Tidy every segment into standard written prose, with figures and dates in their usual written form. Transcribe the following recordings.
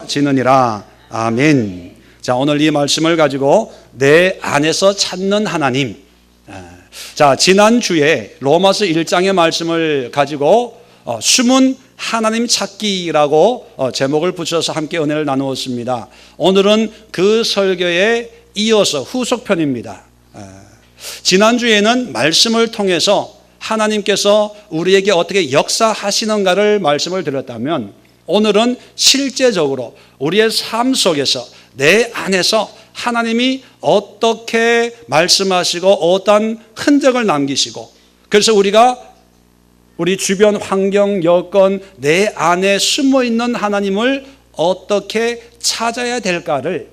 지느니라. 아멘. 자, 오늘 이 말씀을 가지고 내 안에서 찾는 하나님. 자, 지난주에 로마서 1장의 말씀을 가지고 숨은 하나님 찾기라고 제목을 붙여서 함께 은혜를 나누었습니다. 오늘은 그 설교에 이어서 후속편입니다. 지난주에는 말씀을 통해서 하나님께서 우리에게 어떻게 역사하시는가를 말씀을 드렸다면, 오늘은 실제적으로 우리의 삶 속에서 내 안에서 하나님이 어떻게 말씀하시고 어떤 흔적을 남기시고, 그래서 우리가 우리 주변 환경, 여건, 내 안에 숨어있는 하나님을 어떻게 찾아야 될까를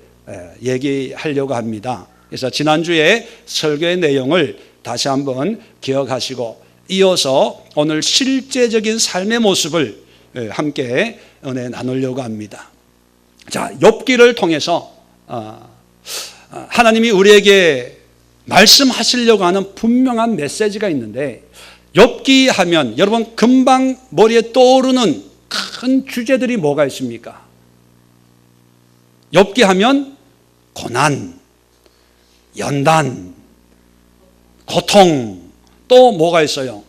얘기하려고 합니다. 그래서 지난주에 설교의 내용을 다시 한번 기억하시고 이어서 오늘 실제적인 삶의 모습을 함께 은혜 나누려고 합니다. 자, 욥기를 통해서 하나님이 우리에게 말씀하시려고 하는 분명한 메시지가 있는데, 욥기 하면 여러분 금방 머리에 떠오르는 큰 주제들이 뭐가 있습니까? 욥기 하면 고난, 연단, 고통, 또 뭐가 있어요?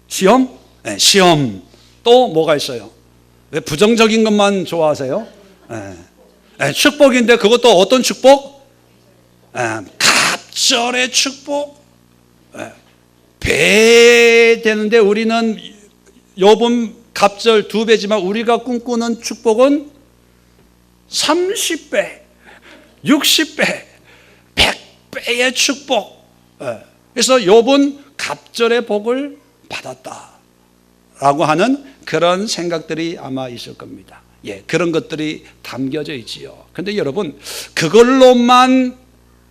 시험? 네, 시험. 또 뭐가 있어요? 왜 부정적인 것만 좋아하세요? 축복인데 그것도 어떤 축복? 갑절의 축복. 배 되는데 우리는 욥은 갑절 2배지만 우리가 꿈꾸는 축복은 30배, 60배, 100배의 축복. 그래서 욥은 갑절의 복을 받았다라고 하는 그런 생각들이 아마 있을 겁니다. 그런 것들이 담겨져 있지요. 그런데 여러분, 그걸로만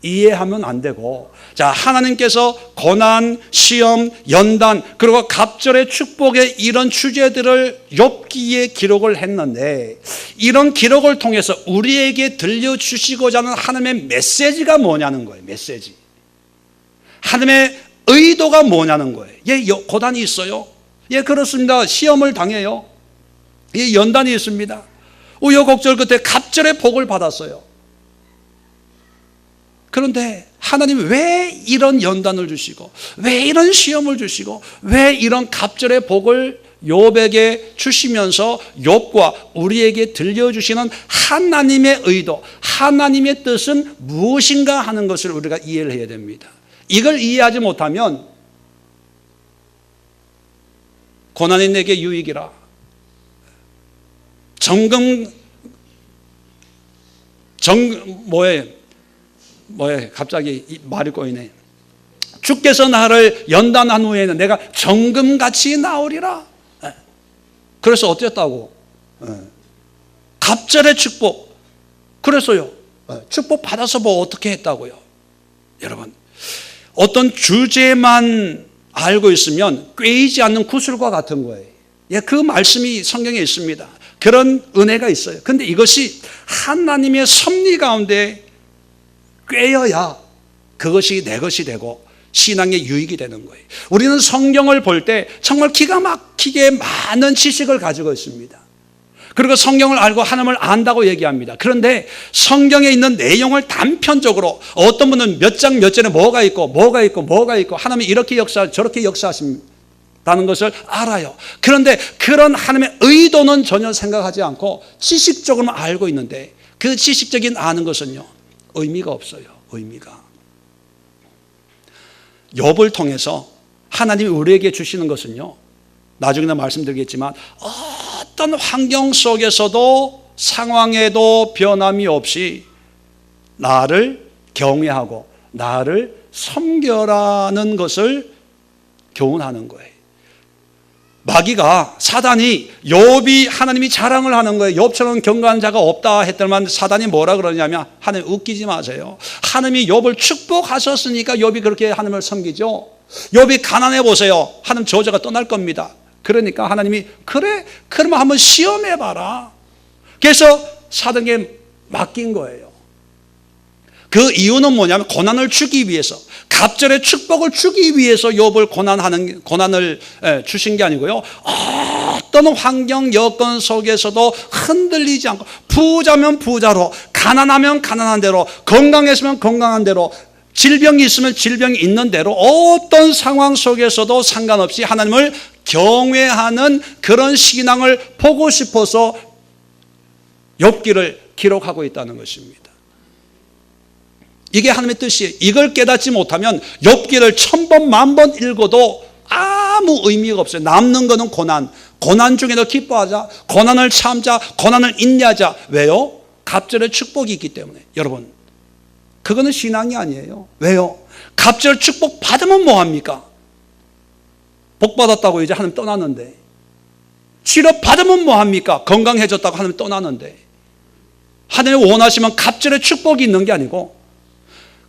이해하면 안 되고, 자, 하나님께서 고난, 시험, 연단, 그리고 갑절의 축복의 이런 주제들을 욥기에 기록을 했는데, 이런 기록을 통해서 우리에게 들려주시고자 하는 하나님의 메시지가 뭐냐는 거예요. 메시지. 하나님의 의도가 뭐냐는 거예요. 고난이 있어요. 그렇습니다. 시험을 당해요. 연단이 있습니다. 우여곡절 끝에 갑절의 복을 받았어요. 그런데 하나님이 왜 이런 연단을 주시고, 왜 이런 시험을 주시고, 왜 이런 갑절의 복을 욥에게 주시면서 욥과 우리에게 들려주시는 하나님의 의도, 하나님의 뜻은 무엇인가 하는 것을 우리가 이해를 해야 됩니다. 이걸 이해하지 못하면 고난이 내게 유익이라, 뭐에 갑자기 말이 꼬이네. 주께서 나를 연단한 후에는 내가 정금같이 나오리라. 그래서 어땠다고? 갑절의 축복. 그래서요, 축복 받아서 뭐 어떻게 했다고요? 여러분, 어떤 주제만 알고 있으면 꿰이지 않는 구슬과 같은 거예요. 그 말씀이 성경에 있습니다. 그런 은혜가 있어요. 그런데 이것이 하나님의 섭리 가운데 꿰어야 그것이 내 것이 되고 신앙의 유익이 되는 거예요. 우리는 성경을 볼 때 정말 기가 막히게 많은 지식을 가지고 있습니다. 그리고 성경을 알고 하나님을 안다고 얘기합니다. 그런데 성경에 있는 내용을 단편적으로, 어떤 분은 몇 장 몇 절에 뭐가 있고 하나님이 이렇게 저렇게 역사하신다는 것을 알아요. 그런데 그런 하나님의 의도는 전혀 생각하지 않고 지식적으로만 알고 있는데, 그 지식적인 아는 것은요, 의미가 없어요. 의미가. 욥을 통해서 하나님이 우리에게 주시는 것은요, 나중에 말씀드리겠지만 어떤 환경 속에서도 상황에도 변함이 없이 나를 경외하고 나를 섬겨라는 것을 교훈하는 거예요. 마귀가, 사단이 욥이 하나님이 자랑을 하는 거예요. 욥처럼 경건한 자가 없다 했더만 사단이 뭐라 그러냐면, 하나님 웃기지 마세요. 하나님이 욥을 축복하셨으니까 욥이 그렇게 하나님을 섬기죠. 욥이 가난해 보세요. 하나님 저주가 떠날 겁니다. 그러니까 하나님이 그래? 그러면 한번 시험해봐라. 그래서 사단에게 맡긴 거예요. 그 이유는 뭐냐면 고난을 주기 위해서, 갑절의 축복을 주기 위해서 욥을 고난을 주신 게 아니고요, 어떤 환경 여건 속에서도 흔들리지 않고, 부자면 부자로, 가난하면 가난한 대로, 건강했으면 건강한 대로, 질병이 있으면 질병이 있는 대로, 어떤 상황 속에서도 상관없이 하나님을 경외하는 그런 신앙을 보고 싶어서 욥기를 기록하고 있다는 것입니다. 이게 하나님의 뜻이에요. 이걸 깨닫지 못하면 욥기를 1000번, 10,000번 읽어도 아무 의미가 없어요. 남는 거는 고난. 고난 중에도 기뻐하자. 고난을 참자. 고난을 인내하자. 왜요? 갑절의 축복이 있기 때문에. 여러분, 그거는 신앙이 아니에요. 왜요? 갑절 축복 받으면 뭐합니까? 복 받았다고 이제 하나님 떠나는데, 치료 받으면 뭐합니까? 건강해졌다고 하나님 떠나는데, 하나님 원하시면 갑절의 축복이 있는 게 아니고,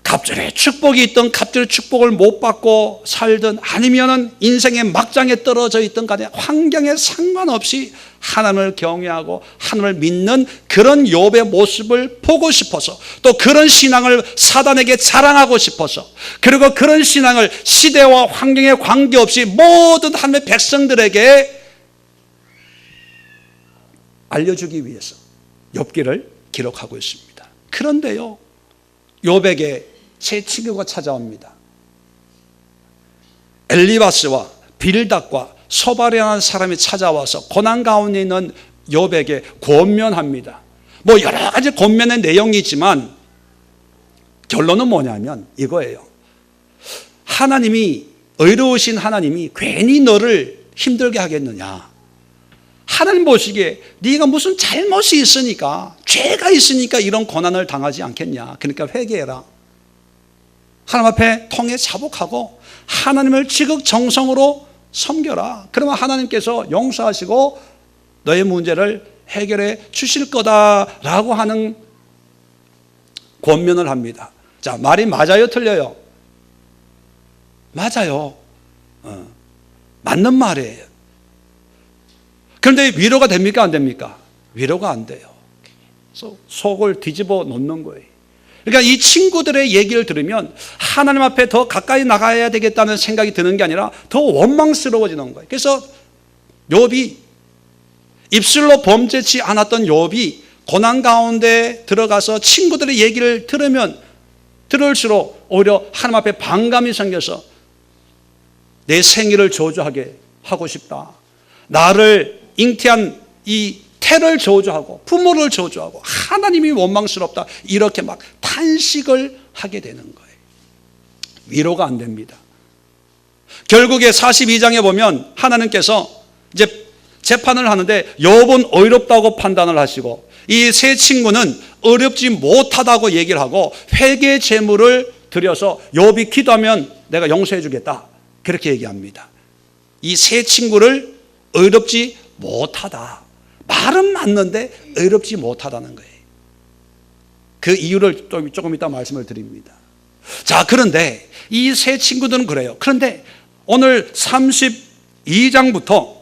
갑절의 축복이 있던 갑절의 축복을 못 받고 살든 아니면은 인생의 막장에 떨어져 있던 간에 환경에 상관없이 하나님을 경외하고 하나님을 믿는 그런 욥의 모습을 보고 싶어서, 또 그런 신앙을 사단에게 자랑하고 싶어서, 그리고 그런 신앙을 시대와 환경에 관계없이 모든 하나님의 백성들에게 알려주기 위해서 욥기를 기록하고 있습니다. 그런데요, 욥에게 세 친구가 찾아옵니다. 엘리바스와 빌닷과 소발이라는 사람이 찾아와서 고난 가운데 있는 욥에게 권면합니다. 뭐 여러 가지 권면의 내용이 있지만 결론은 뭐냐면 이거예요. 하나님이, 의로우신 하나님이 괜히 너를 힘들게 하겠느냐. 하나님 보시기에 네가 무슨 잘못이 있으니까, 죄가 있으니까 이런 고난을 당하지 않겠냐. 그러니까 회개해라. 하나님 앞에 통해 자복하고 하나님을 지극정성으로 섬겨라. 그러면 하나님께서 용서하시고 너의 문제를 해결해 주실 거다라고 하는 권면을 합니다. 자, 말이 맞아요, 틀려요? 맞아요. 맞는 말이에요. 그런데 위로가 됩니까, 안 됩니까? 위로가 안 돼요. 속을 뒤집어 놓는 거예요. 그러니까 이 친구들의 얘기를 들으면 하나님 앞에 더 가까이 나가야 되겠다는 생각이 드는 게 아니라 더 원망스러워지는 거예요. 그래서 욥이, 입술로 범죄치 않았던 욥이 고난 가운데 들어가서 친구들의 얘기를 들으면 들을수록 오히려 하나님 앞에 반감이 생겨서 내 생일을 저주하게 하고 싶다. 나를 잉태한 이 태를 저주하고 부모를 저주하고 하나님이 원망스럽다. 이렇게 막 탄식을 하게 되는 거예요. 위로가 안 됩니다. 결국에 42장에 보면 하나님께서 이제 재판을 하는데 욥은 어렵다고 판단을 하시고 이 세 친구는 어렵지 못하다고 얘기를 하고 회개 제물을 드려서 욥이 기도하면 내가 용서해 주겠다. 그렇게 얘기합니다. 이 세 친구를 어렵지 못하다. 말은 맞는데 어렵지 못하다는 거예요. 그 이유를 조금 이따 말씀을 드립니다. 자, 그런데 이 세 친구들은 그래요. 그런데 오늘 32장부터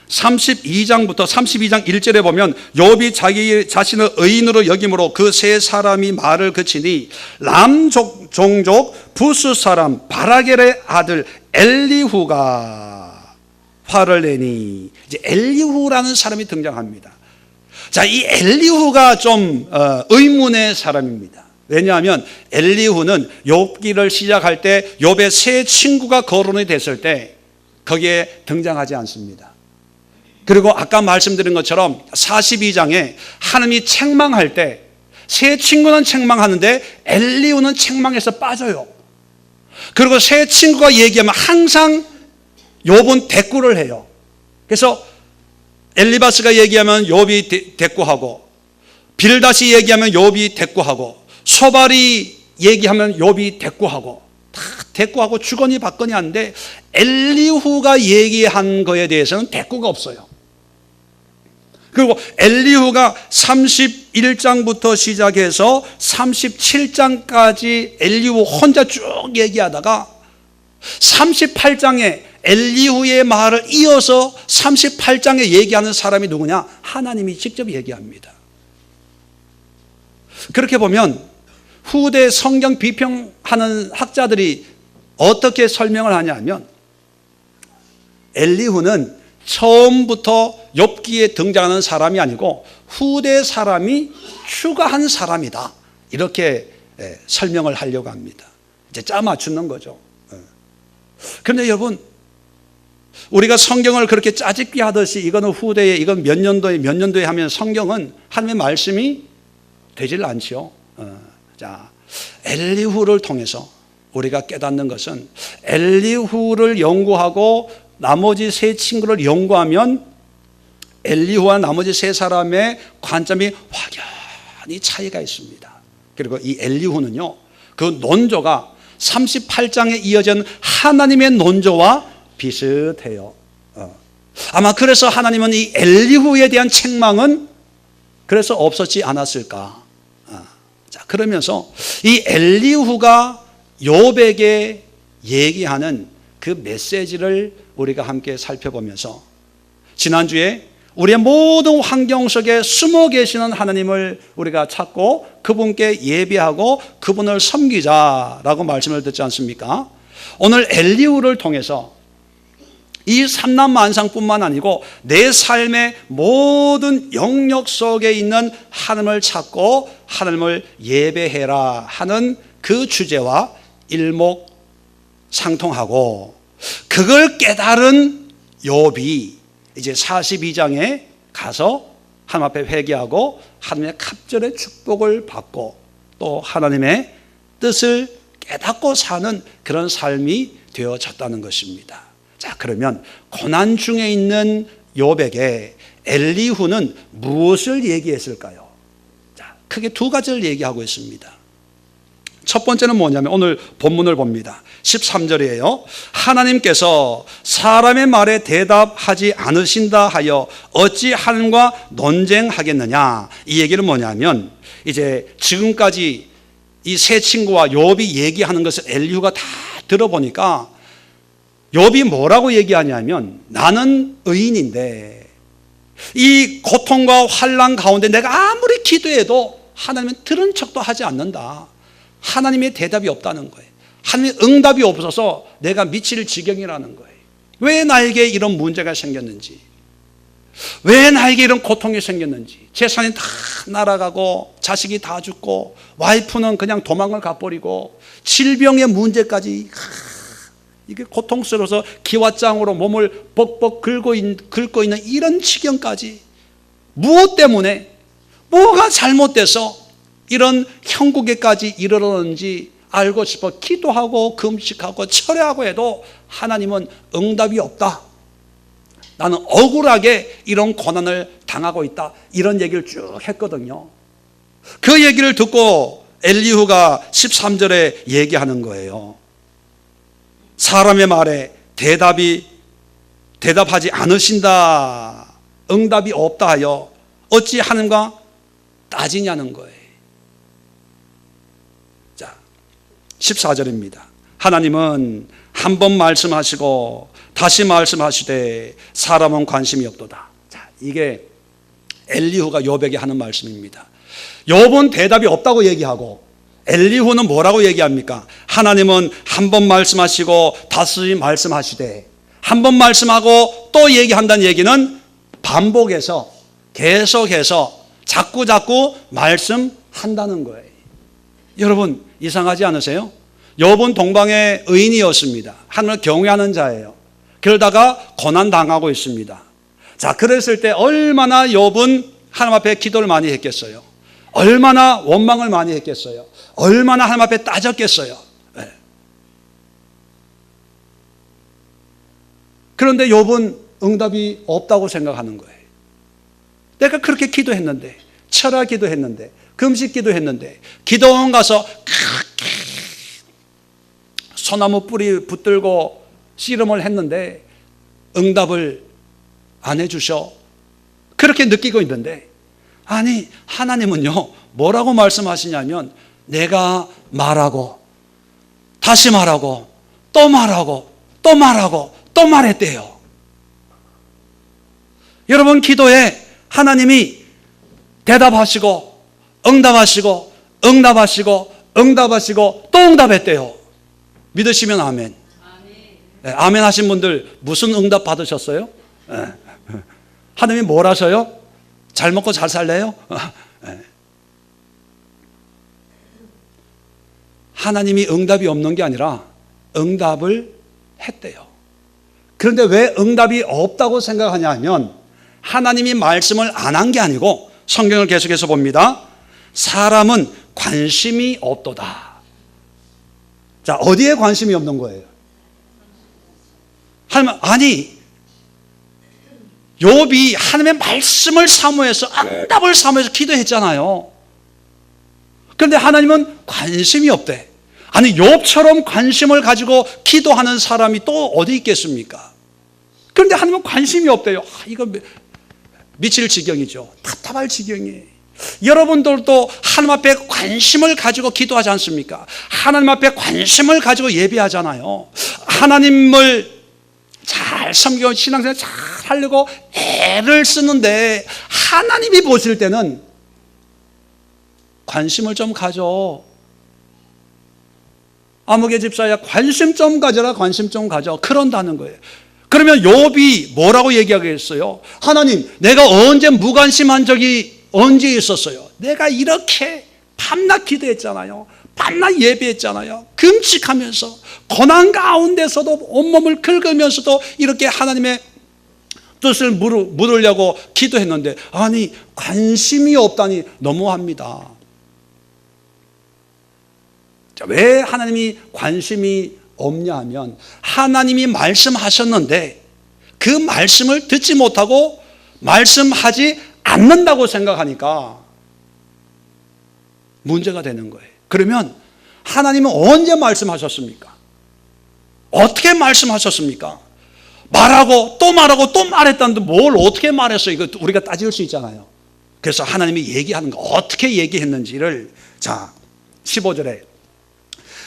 32장 1절에 보면 욥이 자기 자신을 의인으로 여김으로 그 세 사람이 말을 그치니 람 종족 부스 사람 바라겔의 아들 엘리후가 화를 내니, 이제 엘리후라는 사람이 등장합니다. 자, 이 엘리후가 좀 의문의 사람입니다. 왜냐하면 엘리후는 욥기를 시작할 때 욥의 세 친구가 거론이 됐을 때 거기에 등장하지 않습니다. 그리고 아까 말씀드린 것처럼 42장에 하나님이 책망할 때 세 친구는 책망하는데 엘리후는 책망에서 빠져요. 그리고 세 친구가 얘기하면 항상 욥은 대꾸를 해요. 그래서 엘리바스가 얘기하면 욥이 대꾸하고, 빌닷이 얘기하면 욥이 대꾸하고, 소발이 얘기하면 욥이 대꾸하고, 다 대꾸하고 주거니 받거니 하는데 엘리후가 얘기한 거에 대해서는 대꾸가 없어요. 그리고 엘리후가 31장부터 시작해서 37장까지 엘리후 혼자 쭉 얘기하다가 38장에 엘리후의 말을 이어서 38장에 얘기하는 사람이 누구냐? 하나님이 직접 얘기합니다. 그렇게 보면 후대 성경 비평하는 학자들이 어떻게 설명을 하냐면 엘리후는 처음부터 욥기에 등장하는 사람이 아니고 후대 사람이 추가한 사람이다. 이렇게 설명을 하려고 합니다. 이제 짜 맞추는 거죠. 그런데 여러분, 우리가 성경을 그렇게 짜집기 하듯이 이거는 후대에, 이건 몇 년도에 하면 성경은 하나님의 말씀이 되질 않지요. 자, 엘리후를 통해서 우리가 깨닫는 것은 엘리후를 연구하고 나머지 세 친구를 연구하면 엘리후와 나머지 세 사람의 관점이 확연히 차이가 있습니다. 그리고 이 엘리후는요, 그 논조가 38장에 이어진 하나님의 논조와 비슷해요. 아마 그래서 하나님은 이 엘리후에 대한 책망은 그래서 없었지 않았을까. 자, 그러면서 이 엘리후가 욥에게 얘기하는 그 메시지를 우리가 함께 살펴보면서 지난주에 우리의 모든 환경 속에 숨어 계시는 하나님을 우리가 찾고 그분께 예배하고 그분을 섬기자라고 말씀을 듣지 않습니까? 오늘 엘리후를 통해서 이 삼남만상뿐만 아니고 내 삶의 모든 영역 속에 있는 하나님을 찾고 하나님을 예배해라 하는 그 주제와 일목상통하고, 그걸 깨달은 욥이 이제 42장에 가서 하나님 앞에 회개하고 하나님의 갑절의 축복을 받고 또 하나님의 뜻을 깨닫고 사는 그런 삶이 되어졌다는 것입니다. 자, 그러면 고난 중에 있는 욥에게 엘리후는 무엇을 얘기했을까요? 자, 크게 두 가지를 얘기하고 있습니다. 첫 번째는 뭐냐면 오늘 본문을 봅니다. 13절이에요. 하나님께서 사람의 말에 대답하지 않으신다 하여 어찌 하나님과 논쟁하겠느냐. 이 얘기는 뭐냐면 이제 지금까지 이 세 친구와 욥이 얘기하는 것을 엘리후가 다 들어보니까 욥이 뭐라고 얘기하냐면, 나는 의인인데 이 고통과 환난 가운데 내가 아무리 기도해도 하나님은 들은 척도 하지 않는다. 하나님의 대답이 없다는 거예요. 하나님의 응답이 없어서 내가 미칠 지경이라는 거예요. 왜 나에게 이런 문제가 생겼는지, 왜 나에게 이런 고통이 생겼는지, 재산이 다 날아가고 자식이 다 죽고 와이프는 그냥 도망을 가버리고 질병의 문제까지, 이게 고통스러워서 기왓장으로 몸을 벅벅 긁고 있는 이런 지경까지, 무엇 때문에, 뭐가 잘못돼서 이런 형국에까지 이르렀는지 알고 싶어 기도하고 금식하고 철회하고 해도 하나님은 응답이 없다. 나는 억울하게 이런 고난을 당하고 있다. 이런 얘기를 쭉 했거든요. 그 얘기를 듣고 엘리후가 13절에 얘기하는 거예요. 사람의 말에 대답하지 않으신다, 응답이 없다 하여 어찌 하는가 따지냐는 거예요. 자, 14절입니다. 하나님은 한 번 말씀하시고 다시 말씀하시되 사람은 관심이 없도다. 자, 이게 엘리후가 욥에게 하는 말씀입니다. 욥은 대답이 없다고 얘기하고 엘리후는 뭐라고 얘기합니까? 하나님은 한 번 말씀하시고 다시 말씀하시되, 한 번 말씀하고 또 얘기한다는 얘기는 반복해서 계속해서 자꾸 말씀한다는 거예요. 여러분, 이상하지 않으세요? 욥은 동방의 의인이었습니다. 하나님을 경외하는 자예요. 그러다가 고난당하고 있습니다. 자, 그랬을 때 얼마나 욥은 하나님 앞에 기도를 많이 했겠어요? 얼마나 원망을 많이 했겠어요? 얼마나 하나님 앞에 따졌겠어요? 네. 그런데 욥은 응답이 없다고 생각하는 거예요. 내가 그렇게 기도했는데, 철야 기도했는데, 금식 기도했는데, 기도원 가서 소나무 뿌리 붙들고 씨름을 했는데 응답을 안 해주셔. 그렇게 느끼고 있는데, 아니 하나님은요 뭐라고 말씀하시냐면, 내가 말하고 다시 말하고 또 말하고 또 말하고 또 말했대요. 여러분, 기도에 하나님이 대답하시고 응답하시고 응답하시고 응답하시고 또 응답했대요. 믿으시면 아멘. 네, 아멘 하신 분들 무슨 응답 받으셨어요? 네. 하나님이 뭘 하셔요? 잘 먹고 잘 살래요? 하나님이 응답이 없는 게 아니라 응답을 했대요. 그런데 왜 응답이 없다고 생각하냐 하면 하나님이 말씀을 안 한 게 아니고 성경을 계속해서 봅니다. 사람은 관심이 없도다. 자, 어디에 관심이 없는 거예요? 아니, 욥이 하나님의 말씀을 사모해서 응답을 사모해서 기도했잖아요. 그런데 하나님은 관심이 없대. 아니, 욥처럼 관심을 가지고 기도하는 사람이 또 어디 있겠습니까? 그런데 하나님은 관심이 없대요. 이거 미칠 지경이죠. 답답할 지경이에요. 여러분들도 하나님 앞에 관심을 가지고 기도하지 않습니까? 하나님 앞에 관심을 가지고 예배하잖아요. 하나님을 잘 섬기고 신앙생활 잘 하려고 애를 쓰는데 하나님이 보실 때는 관심을 좀 가져. 아무개 집사야, 관심 좀 가져라, 관심 좀 가져. 그런다는 거예요. 그러면 욥이 뭐라고 얘기하겠어요? 하나님, 내가 언제 무관심한 적이 언제 있었어요? 내가 이렇게 밤낮 기도했잖아요. 밤낮 예배했잖아요. 금식하면서 고난 가운데서도 온몸을 긁으면서도 이렇게 하나님의 뜻을 물으려고 기도했는데, 아니, 관심이 없다니 너무합니다. 자, 왜 하나님이 관심이 없냐 하면 하나님이 말씀하셨는데 그 말씀을 듣지 못하고 말씀하지 않는다고 생각하니까 문제가 되는 거예요. 그러면 하나님은 언제 말씀하셨습니까? 어떻게 말씀하셨습니까? 말하고 또 말하고 또 말했다는데 뭘 어떻게 말했어요? 이거 우리가 따질 수 있잖아요. 그래서 하나님이 얘기하는 거 어떻게 얘기했는지를, 자, 15절에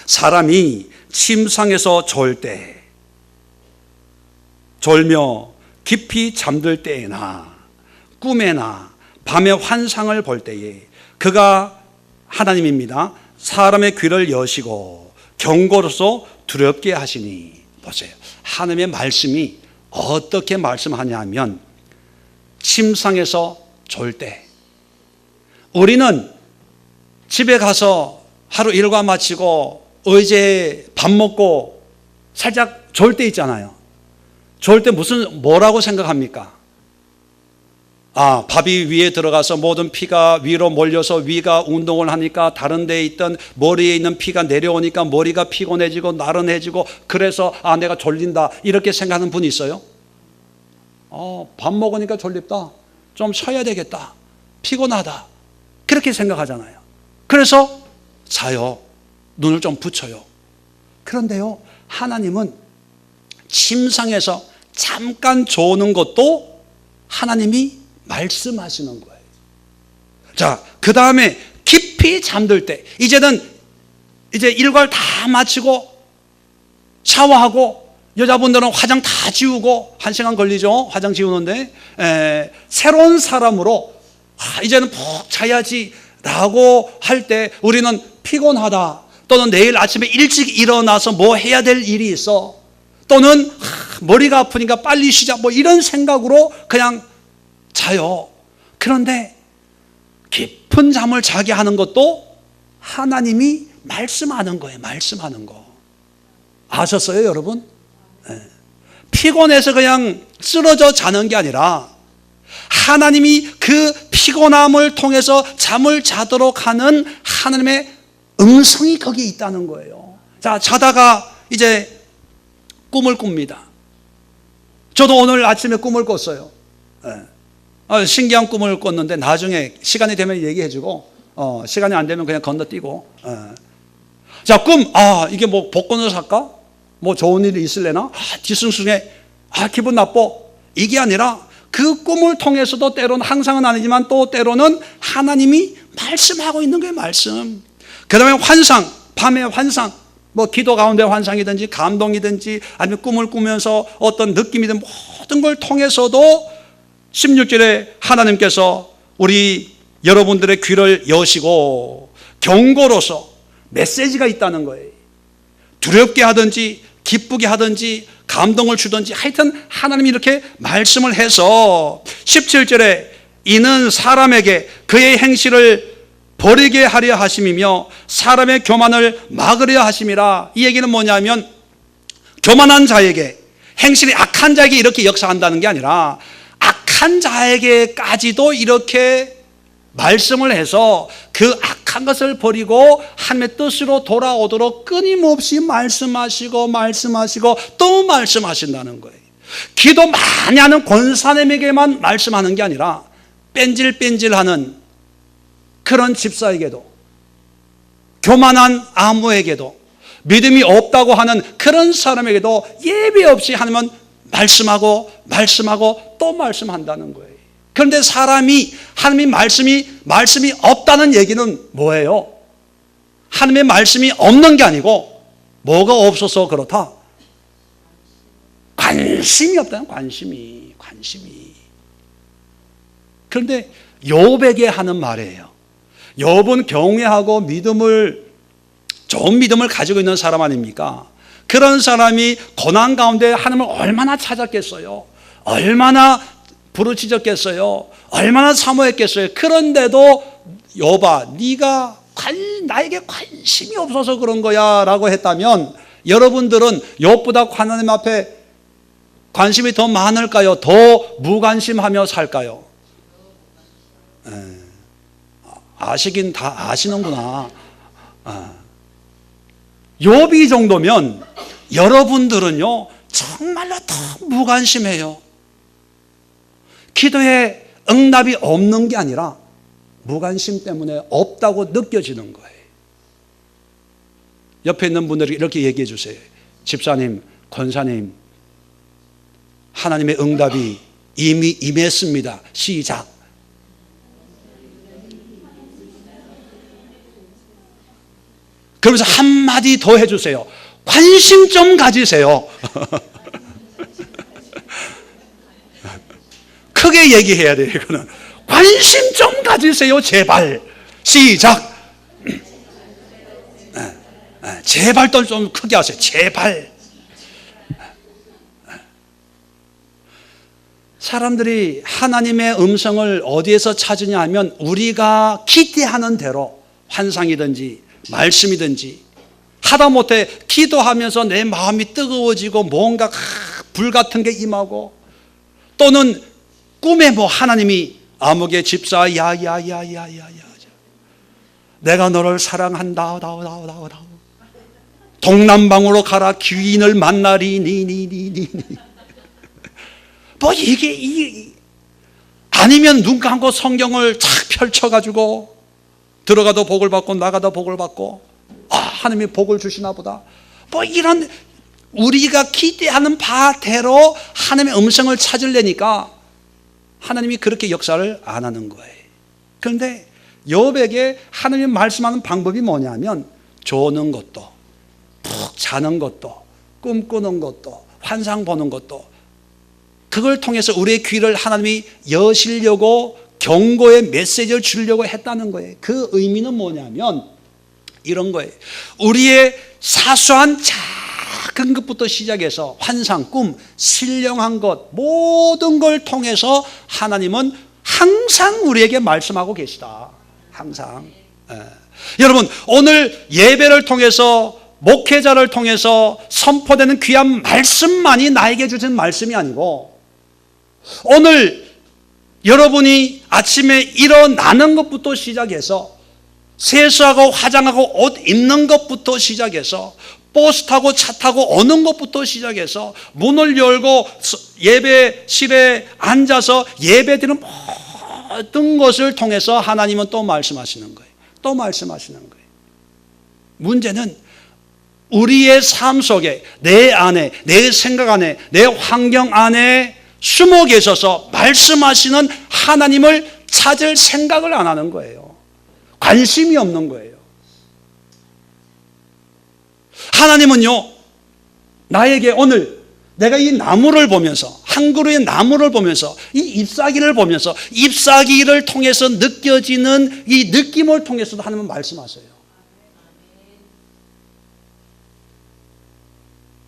사람이 침상에서 졸 때, 졸며 깊이 잠들 때에나 꿈에나 밤의 환상을 볼 때에 그가, 하나님입니다, 사람의 귀를 여시고 경고로서 두렵게 하시니. 보세요. 하나님의 말씀이 어떻게 말씀하냐면 침상에서 졸 때, 우리는 집에 가서 하루 일과 마치고 어제 밥 먹고 살짝 졸 때 있잖아요. 졸 때 뭐라고 생각합니까? 아, 밥이 위에 들어가서 모든 피가 위로 몰려서 위가 운동을 하니까 다른 데에 있던 머리에 있는 피가 내려오니까 머리가 피곤해지고 나른해지고, 그래서 아, 내가 졸린다, 이렇게 생각하는 분이 있어요? 밥 먹으니까 졸립다, 좀 쉬어야 되겠다, 피곤하다, 그렇게 생각하잖아요. 그래서 자요. 눈을 좀 붙여요. 그런데요, 하나님은 침상에서 잠깐 조는 것도 하나님이 말씀하시는 거예요. 자, 그 다음에 깊이 잠들 때, 이제 일과를 다 마치고 샤워하고, 여자분들은 화장 다 지우고 1시간 걸리죠, 화장 지우는데. 새로운 사람으로 이제는 푹 자야지 라고 할 때 우리는 피곤하다, 또는 내일 아침에 일찍 일어나서 뭐 해야 될 일이 있어, 또는 머리가 아프니까 빨리 쉬자, 뭐 이런 생각으로 그냥 자요. 그런데 깊은 잠을 자게 하는 것도 하나님이 말씀하는 거예요. 말씀하는 거. 아셨어요, 여러분? 피곤해서 그냥 쓰러져 자는 게 아니라 하나님이 그 피곤함을 통해서 잠을 자도록 하는 하나님의 음성이 거기에 있다는 거예요. 자, 자다가 이제 꿈을 꿉니다. 저도 오늘 아침에 꿈을 꿨어요. 신기한 꿈을 꿨는데 나중에 시간이 되면 얘기해주고, 시간이 안 되면 그냥 건너뛰고. 자, 꿈, 이게 뭐 복권을 살까? 뭐 좋은 일이 있을래나? 뒤숭숭해. 기분 나빠. 이게 아니라 그 꿈을 통해서도 때로는, 항상은 아니지만 또 때로는 하나님이 말씀하고 있는 거예요. 말씀. 그 다음에 환상, 밤의 환상, 뭐 기도 가운데 환상이든지 감동이든지 아니면 꿈을 꾸면서 어떤 느낌이든 모든 걸 통해서도 16절에 하나님께서 우리 여러분들의 귀를 여시고 경고로서 메시지가 있다는 거예요. 두렵게 하든지 기쁘게 하든지 감동을 주든지 하여튼 하나님이 이렇게 말씀을 해서 17절에 이는 사람에게 그의 행실을 버리게 하려 하심이며 사람의 교만을 막으려 하심이라. 이 얘기는 뭐냐면 교만한 자에게, 행실이 악한 자에게 이렇게 역사한다는 게 아니라 악한 자에게까지도 이렇게 말씀을 해서 그 악한 것을 버리고 하나님의 뜻으로 돌아오도록 끊임없이 말씀하시고 또 말씀하신다는 거예요. 기도 많이 하는 권사님에게만 말씀하는 게 아니라 뺀질뺀질하는 그런 집사에게도, 교만한 아무에게도, 믿음이 없다고 하는 그런 사람에게도 예배 없이 하나님은 말씀하고 또 말씀한다는 거예요. 그런데 사람이 하나님의 말씀이 없다는 얘기는 뭐예요? 하나님의 말씀이 없는 게 아니고 뭐가 없어서 그렇다? 관심이 없다는, 관심이. 그런데 욥에게 하는 말이에요. 욥은 경외하고 좋은 믿음을 가지고 있는 사람 아닙니까? 그런 사람이 고난 가운데 하나님을 얼마나 찾았겠어요? 얼마나 부르짖었겠어요? 얼마나 사모했겠어요? 그런데도 욥아, 네가 나에게 관심이 없어서 그런 거야 라고 했다면 여러분들은 욥보다 하나님 앞에 관심이 더 많을까요? 더 무관심하며 살까요? 아시긴 다 아시는구나. 욥이 정도면 여러분들은요 정말로 더 무관심해요. 기도에 응답이 없는 게 아니라 무관심 때문에 없다고 느껴지는 거예요. 옆에 있는 분들이 이렇게 얘기해 주세요. 집사님, 권사님, 하나님의 응답이 이미 임했습니다. 시작. 그러면서 한마디 더 해주세요. 관심 좀 가지세요. 크게 얘기해야 돼요. 이거는 관심 좀 가지세요. 제발. 시작. 제발 좀 크게 하세요. 제발. 사람들이 하나님의 음성을 어디에서 찾으냐 하면 우리가 기대하는 대로 환상이든지 말씀이든지, 하다못해 기도하면서 내 마음이 뜨거워지고 뭔가 불 같은 게 임하고, 또는 꿈에 하나님이 아무개 집사 야야야야야야 내가 너를 사랑한다 동남방으로 가라 귀인을 만나리 니니니니 이게 아니면 눈 감고 성경을 착 펼쳐가지고 들어가도 복을 받고 나가도 복을 받고, 하나님이 복을 주시나 보다. 이런 우리가 기대하는 바대로 하나님의 음성을 찾으려니까 하나님이 그렇게 역사를 안 하는 거예요. 그런데 욥에게 하나님이 말씀하는 방법이 뭐냐면 조는 것도, 푹 자는 것도, 꿈꾸는 것도, 환상 보는 것도, 그걸 통해서 우리의 귀를 하나님이 여시려고 경고의 메시지를 주려고 했다는 거예요. 그 의미는 뭐냐면 이런 거예요. 우리의 사소한 작은 것부터 시작해서 환상, 꿈, 신령한 것 모든 걸 통해서 하나님은 항상 우리에게 말씀하고 계시다. 항상. 여러분, 오늘 예배를 통해서, 목회자를 통해서 선포되는 귀한 말씀만이 나에게 주신 말씀이 아니고, 오늘 여러분이 아침에 일어나는 것부터 시작해서 세수하고 화장하고 옷 입는 것부터 시작해서 버스 타고 차 타고 오는 것부터 시작해서 문을 열고 예배실에 앉아서 예배드리는 모든 것을 통해서 하나님은 또 말씀하시는 거예요. 또 말씀하시는 거예요. 문제는 우리의 삶 속에, 내 안에, 내 생각 안에, 내 환경 안에 숨어 계셔서 말씀하시는 하나님을 찾을 생각을 안 하는 거예요. 관심이 없는 거예요. 하나님은요, 나에게 오늘 내가 이 나무를 보면서, 한 그루의 나무를 보면서, 이 잎사귀를 보면서, 잎사귀를 통해서 느껴지는 이 느낌을 통해서도 하나님은 말씀하세요.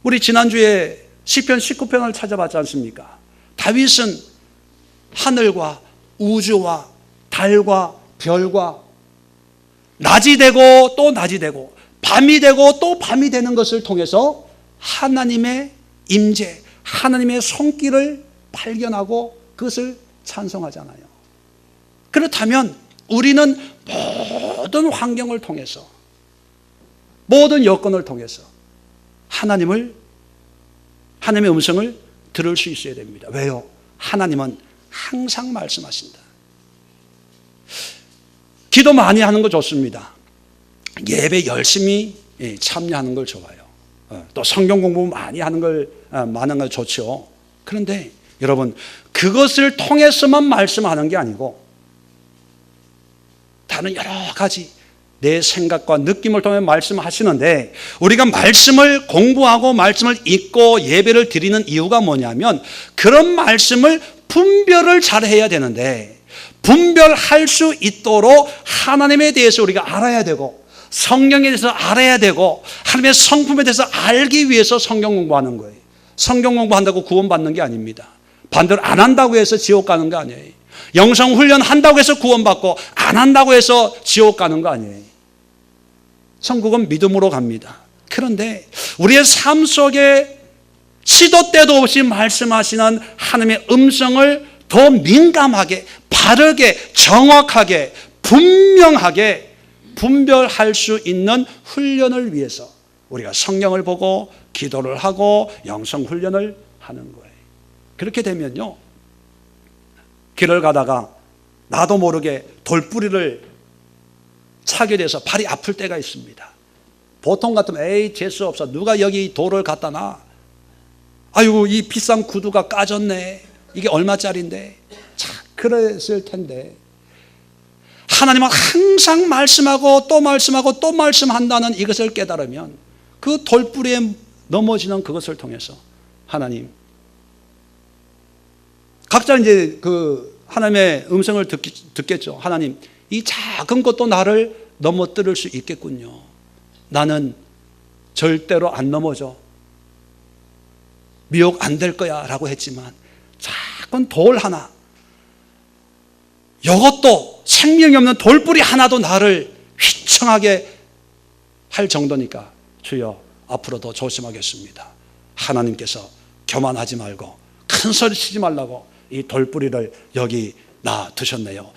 우리 지난주에 시편 19편을 찾아봤지 않습니까? 다윗은 하늘과 우주와 달과 별과 낮이 되고 또 낮이 되고 밤이 되고 또 밤이 되는 것을 통해서 하나님의 임재, 하나님의 손길을 발견하고 그것을 찬송하잖아요. 그렇다면 우리는 모든 환경을 통해서, 모든 여건을 통해서 하나님의 음성을 들을 수 있어야 됩니다. 왜요? 하나님은 항상 말씀하신다. 기도 많이 하는 거 좋습니다. 예배 열심히 참여하는 걸 좋아요. 또 성경 공부 많이 하는 걸 많은 걸 좋죠. 그런데 여러분, 그것을 통해서만 말씀하는 게 아니고 다른 여러 가지 내 생각과 느낌을 통해 말씀하시는데, 우리가 말씀을 공부하고 말씀을 읽고 예배를 드리는 이유가 뭐냐면 그런 말씀을 분별을 잘 해야 되는데, 분별할 수 있도록 하나님에 대해서 우리가 알아야 되고 성경에 대해서 알아야 되고 하나님의 성품에 대해서 알기 위해서 성경 공부하는 거예요. 성경 공부한다고 구원받는 게 아닙니다. 반대로 안 한다고 해서 지옥 가는 거 아니에요. 영성 훈련 한다고 해서 구원받고 안 한다고 해서 지옥 가는 거 아니에요. 천국은 믿음으로 갑니다. 그런데 우리의 삶 속에 시도 때도 없이 말씀하시는 하나님의 음성을 더 민감하게, 바르게, 정확하게, 분명하게 분별할 수 있는 훈련을 위해서 우리가 성경을 보고 기도를 하고 영성 훈련을 하는 거예요. 그렇게 되면요, 길을 가다가 나도 모르게 돌뿌리를 차게 돼서 발이 아플 때가 있습니다. 보통 같으면 에이 재수 없어, 누가 여기 돌을 갖다 놔, 아이고 이 비싼 구두가 까졌네, 이게 얼마짜린데, 참 그랬을 텐데 하나님은 항상 말씀하고 또 말씀하고 또 말씀한다는 이것을 깨달으면 그 돌뿌리에 넘어지는 그것을 통해서 하나님, 각자 이제 그 하나님의 음성을 듣겠죠. 하나님, 이 작은 것도 나를 넘어뜨릴 수 있겠군요. 나는 절대로 안 넘어져, 미혹 안 될 거야 라고 했지만 작은 돌 하나, 이것도 생명이 없는 돌뿌리 하나도 나를 휘청하게 할 정도니까 주여 앞으로 더 조심하겠습니다. 하나님께서 교만하지 말고 큰 소리 치지 말라고 이 돌뿌리를 여기 놔두셨네요.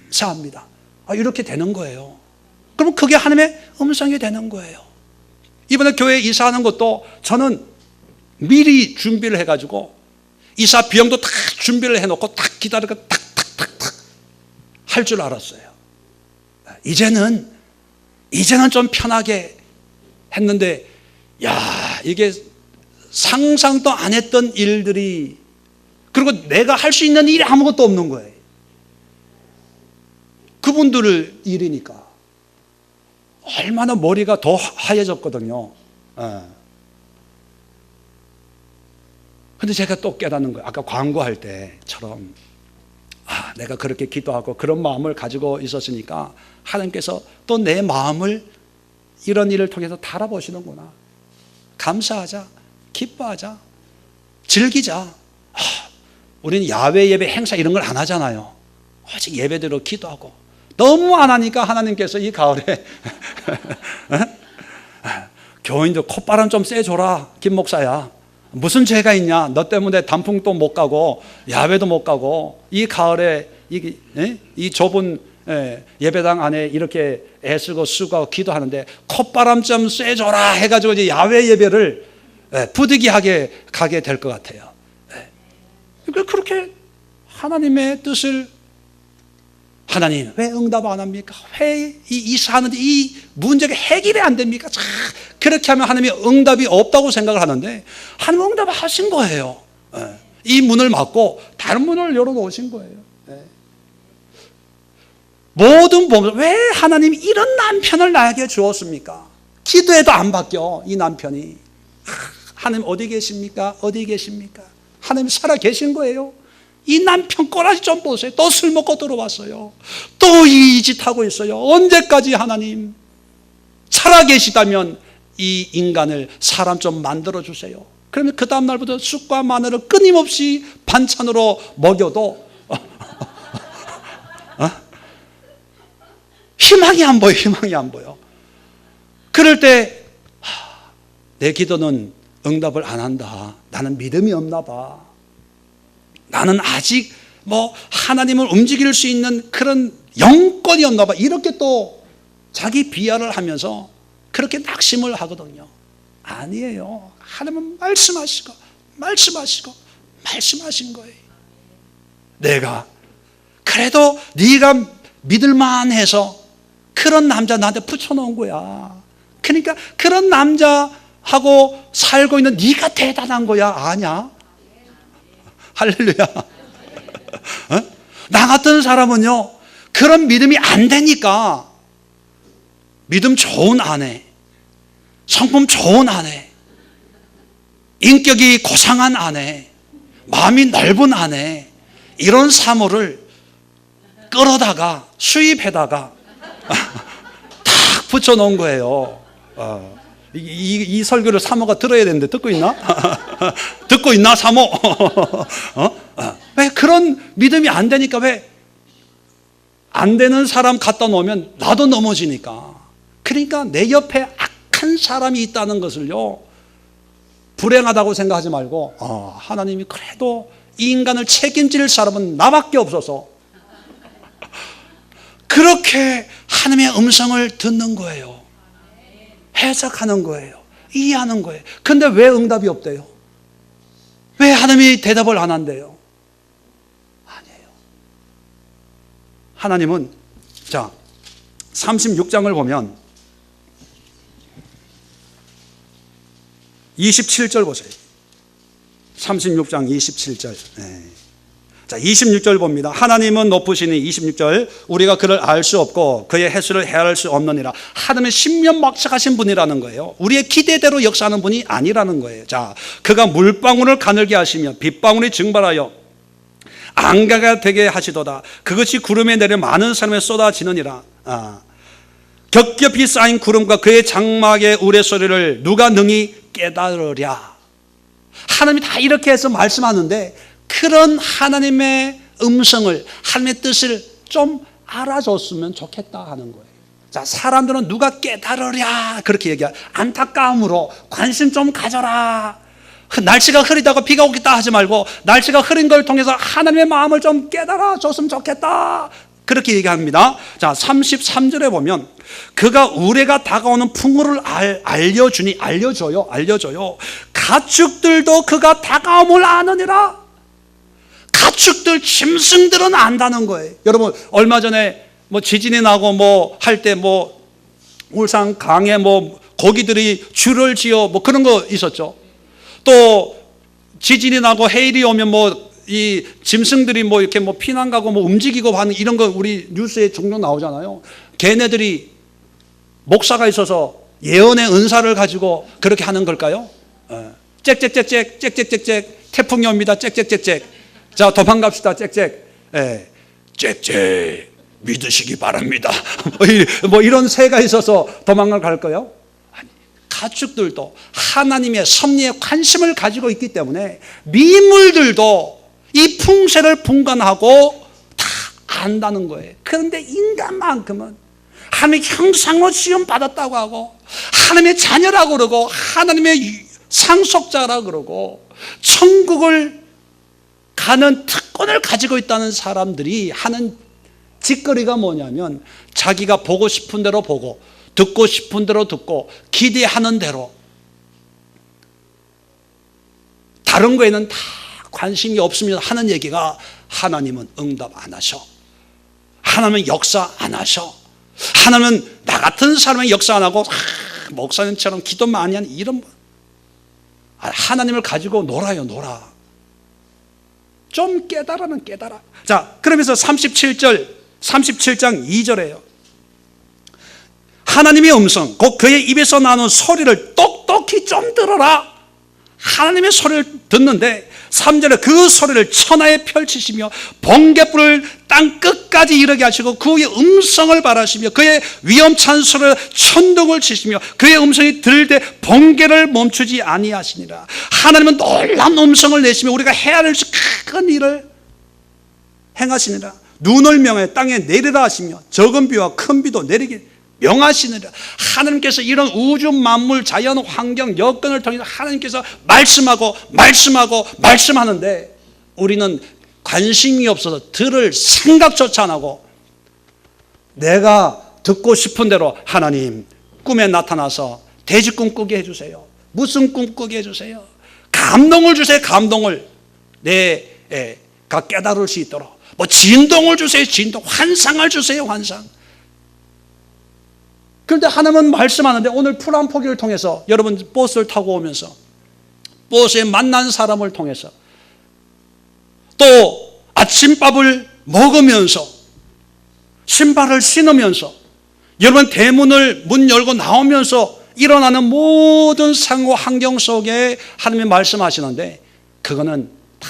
감사합니다. 이렇게 되는 거예요. 그럼 그게 하나님의 음성이 되는 거예요. 이번에 교회 이사하는 것도 저는 미리 준비를 해가지고 이사 비용도 다 준비를 해놓고 딱 기다리고 탁탁탁탁 할 줄 알았어요. 이제는 좀 편하게 했는데, 야, 이게 상상도 안 했던 일들이, 그리고 내가 할 수 있는 일이 아무것도 없는 거예요. 그분들 일이니까 얼마나 머리가 더 하얘졌거든요. 근데 제가 또 깨닫는 거예요. 아까 광고할 때처럼, 내가 그렇게 기도하고 그런 마음을 가지고 있었으니까 하나님께서 또 내 마음을 이런 일을 통해서 달아보시는구나. 감사하자, 기뻐하자, 즐기자. 우리는 야외 예배 행사 이런 걸 안 하잖아요. 오직 예배대로 기도하고. 너무 안 하니까 하나님께서 이 가을에 교인들 콧바람 좀 쐬줘라, 김 목사야. 무슨 죄가 있냐, 너 때문에 단풍도 못 가고 야외도 못 가고 이 가을에 이 좁은 예배당 안에 이렇게 애쓰고 수고하고 기도하는데 콧바람 좀 쐬줘라 해가지고 이제 야외 예배를 부득이하게 가게 될 것 같아요. 그렇게 하나님의 뜻을, 하나님 왜 응답 안 합니까? 왜 이사하는데 이 문제가 해결이 안 됩니까? 그렇게 하면 하나님이 응답이 없다고 생각을 하는데 하나님 응답을 하신 거예요. 이 문을 막고 다른 문을 열어놓으신 거예요. 모든 범죄, 왜 하나님이 이런 남편을 나에게 주었습니까? 기도해도 안 바뀌어 이 남편이. 하나님 어디 계십니까? 어디 계십니까? 하나님 살아 계신 거예요. 이 남편 꼬라지 좀 보세요. 또 술 먹고 들어왔어요. 또 이 짓 하고 있어요. 언제까지 하나님? 살아 계시다면 이 인간을 사람 좀 만들어 주세요. 그러면 그 다음 날부터 쑥과 마늘을 끊임없이 반찬으로 먹여도 희망이 안 보여. 희망이 안 보여. 그럴 때 내 기도는 응답을 안 한다. 나는 믿음이 없나 봐. 나는 아직 하나님을 움직일 수 있는 그런 영권이 없나 봐. 이렇게 또 자기 비하를 하면서 그렇게 낙심을 하거든요. 아니에요. 하나님은 말씀하시고 말씀하신 거예요. 내가 그래도 네가 믿을만 해서 그런 남자 나한테 붙여놓은 거야. 그러니까 그런 남자하고 살고 있는 네가 대단한 거야. 아냐? 할렐루야. 나 같은 사람은요, 그런 믿음이 안 되니까 믿음 좋은 아내, 성품 좋은 아내, 인격이 고상한 아내, 마음이 넓은 아내, 이런 사모를 끌어다가 수입해다가 탁 붙여놓은 거예요. 이 설교를 사모가 들어야 되는데 듣고 있나? 듣고 있나 사모? 왜 그런 믿음이 안 되니까, 왜 안 되는 사람 갖다 놓으면 나도 넘어지니까. 그러니까 내 옆에 악한 사람이 있다는 것을요, 불행하다고 생각하지 말고 하나님이 그래도 이 인간을 책임질 사람은 나밖에 없어서 그렇게 하나님의 음성을 듣는 거예요. 해석하는 거예요. 이해하는 거예요. 근데 왜 응답이 없대요? 왜 하나님이 대답을 안 한대요? 아니에요. 하나님은, 자, 36장을 보면 27절 보세요. 36장 27절. 네. 자, 26절 봅니다. 하나님은 높으시니, 26절, 우리가 그를 알 수 없고 그의 해수를 헤아릴 수 없느니라. 하나님은 신면막측하신 분이라는 거예요. 우리의 기대대로 역사하는 분이 아니라는 거예요. 자, 그가 물방울을 가늘게 하시며 빗방울이 증발하여 안개가 되게 하시도다. 그것이 구름에 내려 많은 사람에 쏟아지느니라. 겹겹이 쌓인 구름과 그의 장막의 우레소리를 누가 능히 깨달으랴. 하나님이 다 이렇게 해서 말씀하는데, 그런 하나님의 음성을, 하나님의 뜻을 좀 알아줬으면 좋겠다 하는 거예요. 자, 사람들은 누가 깨달으랴 그렇게 얘기해요. 안타까움으로 관심 좀 가져라. 날씨가 흐리다고 비가 오겠다 하지 말고, 날씨가 흐린 걸 통해서 하나님의 마음을 좀 깨달아 줬으면 좋겠다, 그렇게 얘기합니다. 자, 33절에 보면 그가 우레가 다가오는 풍우를 알려줘요. 가축들도 그가 다가옴을 아느니라. 가축들, 짐승들은 안다는 거예요. 여러분, 얼마 전에 지진이 나고 할 때 울산 강에 고기들이 줄을 지어 그런 거 있었죠. 또 지진이 나고 해일이 오면 이 짐승들이 이렇게 피난 가고 움직이고 하는 이런 거 우리 뉴스에 종종 나오잖아요. 걔네들이 목사가 있어서 예언의 은사를 가지고 그렇게 하는 걸까요? 짹짹짹짹 태풍이 옵니다. 짹짹짹짹. 자, 도망갑시다. 짹짹. 짹짹 믿으시기 바랍니다. 이런 새가 있어서 도망을 갈까요? 아니, 가축들도 하나님의 섭리에 관심을 가지고 있기 때문에 미물들도 이 풍세를 분간하고 다 안다는 거예요. 그런데 인간만큼은 하나님의 형상으로 지음 받았다고 하고, 하나님의 자녀라고 그러고, 하나님의 상속자라고 그러고, 천국을 가는 특권을 가지고 있다는 사람들이 하는 짓거리가 뭐냐면, 자기가 보고 싶은 대로 보고 듣고 싶은 대로 듣고 기대하는 대로, 다른 거에는 다 관심이 없습니다 하는 얘기가, 하나님은 응답 안 하셔. 하나님은 역사 안 하셔. 하나님은 나 같은 사람의 역사 안 하고 목사님처럼 기도 많이 하는 이런, 하나님을 가지고 놀아. 좀 깨달으면 깨달아. 자, 그러면서 37장 2절에요. 하나님의 음성, 곧 그의 입에서 나오는 소리를 똑똑히 좀 들어라. 하나님의 소리를 듣는데 3절에 그 소리를 천하에 펼치시며 번갯불을 땅 끝까지 이르게 하시고 그의 음성을 바라시며 그의 위엄찬 소리를 천둥을 치시며 그의 음성이 들되 번개를 멈추지 아니하시니라. 하나님은 놀라운 음성을 내시며 우리가 해야 할 큰 일을 행하시니라. 눈을 명하여 땅에 내리라 하시며 적은 비와 큰 비도 내리게 명하시느라. 하나님께서 이런 우주 만물 자연 환경 여건을 통해서 하나님께서 말씀하는데 우리는 관심이 없어서 들을 생각조차 안 하고 내가 듣고 싶은 대로 하나님 꿈에 나타나서 돼지꿈 꾸게 해주세요. 무슨 꿈 꾸게 해주세요. 감동을 주세요. 감동을 내가 깨달을 수 있도록 진동을 주세요. 진동. 환상을 주세요. 환상. 그런데 하나님은 말씀하는데 오늘 풀 한 포기를 통해서 여러분 버스를 타고 오면서 버스에 만난 사람을 통해서 또 아침밥을 먹으면서 신발을 신으면서 여러분 대문을 문 열고 나오면서 일어나는 모든 상호 환경 속에 하나님이 말씀하시는데 그거는 다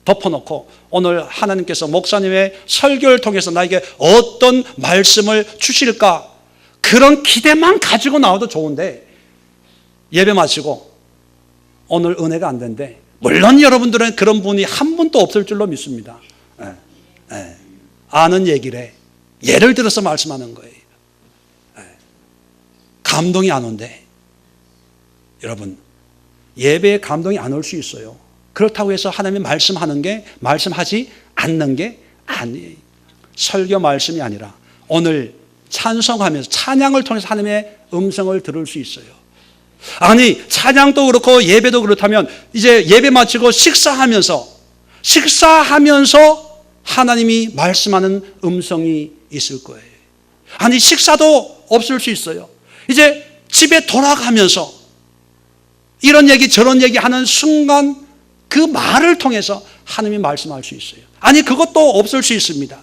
덮어놓고 오늘 하나님께서 목사님의 설교를 통해서 나에게 어떤 말씀을 주실까 그런 기대만 가지고 나와도 좋은데 예배 마치고 오늘 은혜가 안 된대. 물론 여러분들은 그런 분이 한 분도 없을 줄로 믿습니다. 아는 얘기래. 예를 들어서 말씀하는 거예요. 감동이 안 온대. 여러분 예배에 감동이 안 올 수 있어요. 그렇다고 해서 하나님이 말씀하지 않는 게 아니에요. 설교 말씀이 아니라 오늘 찬송하면서 찬양을 통해서 하나님의 음성을 들을 수 있어요. 아니 찬양도 그렇고 예배도 그렇다면 이제 예배 마치고 식사하면서 하나님이 말씀하는 음성이 있을 거예요. 아니 식사도 없을 수 있어요. 이제 집에 돌아가면서 이런 얘기 저런 얘기 하는 순간 그 말을 통해서 하나님이 말씀할 수 있어요. 아니 그것도 없을 수 있습니다.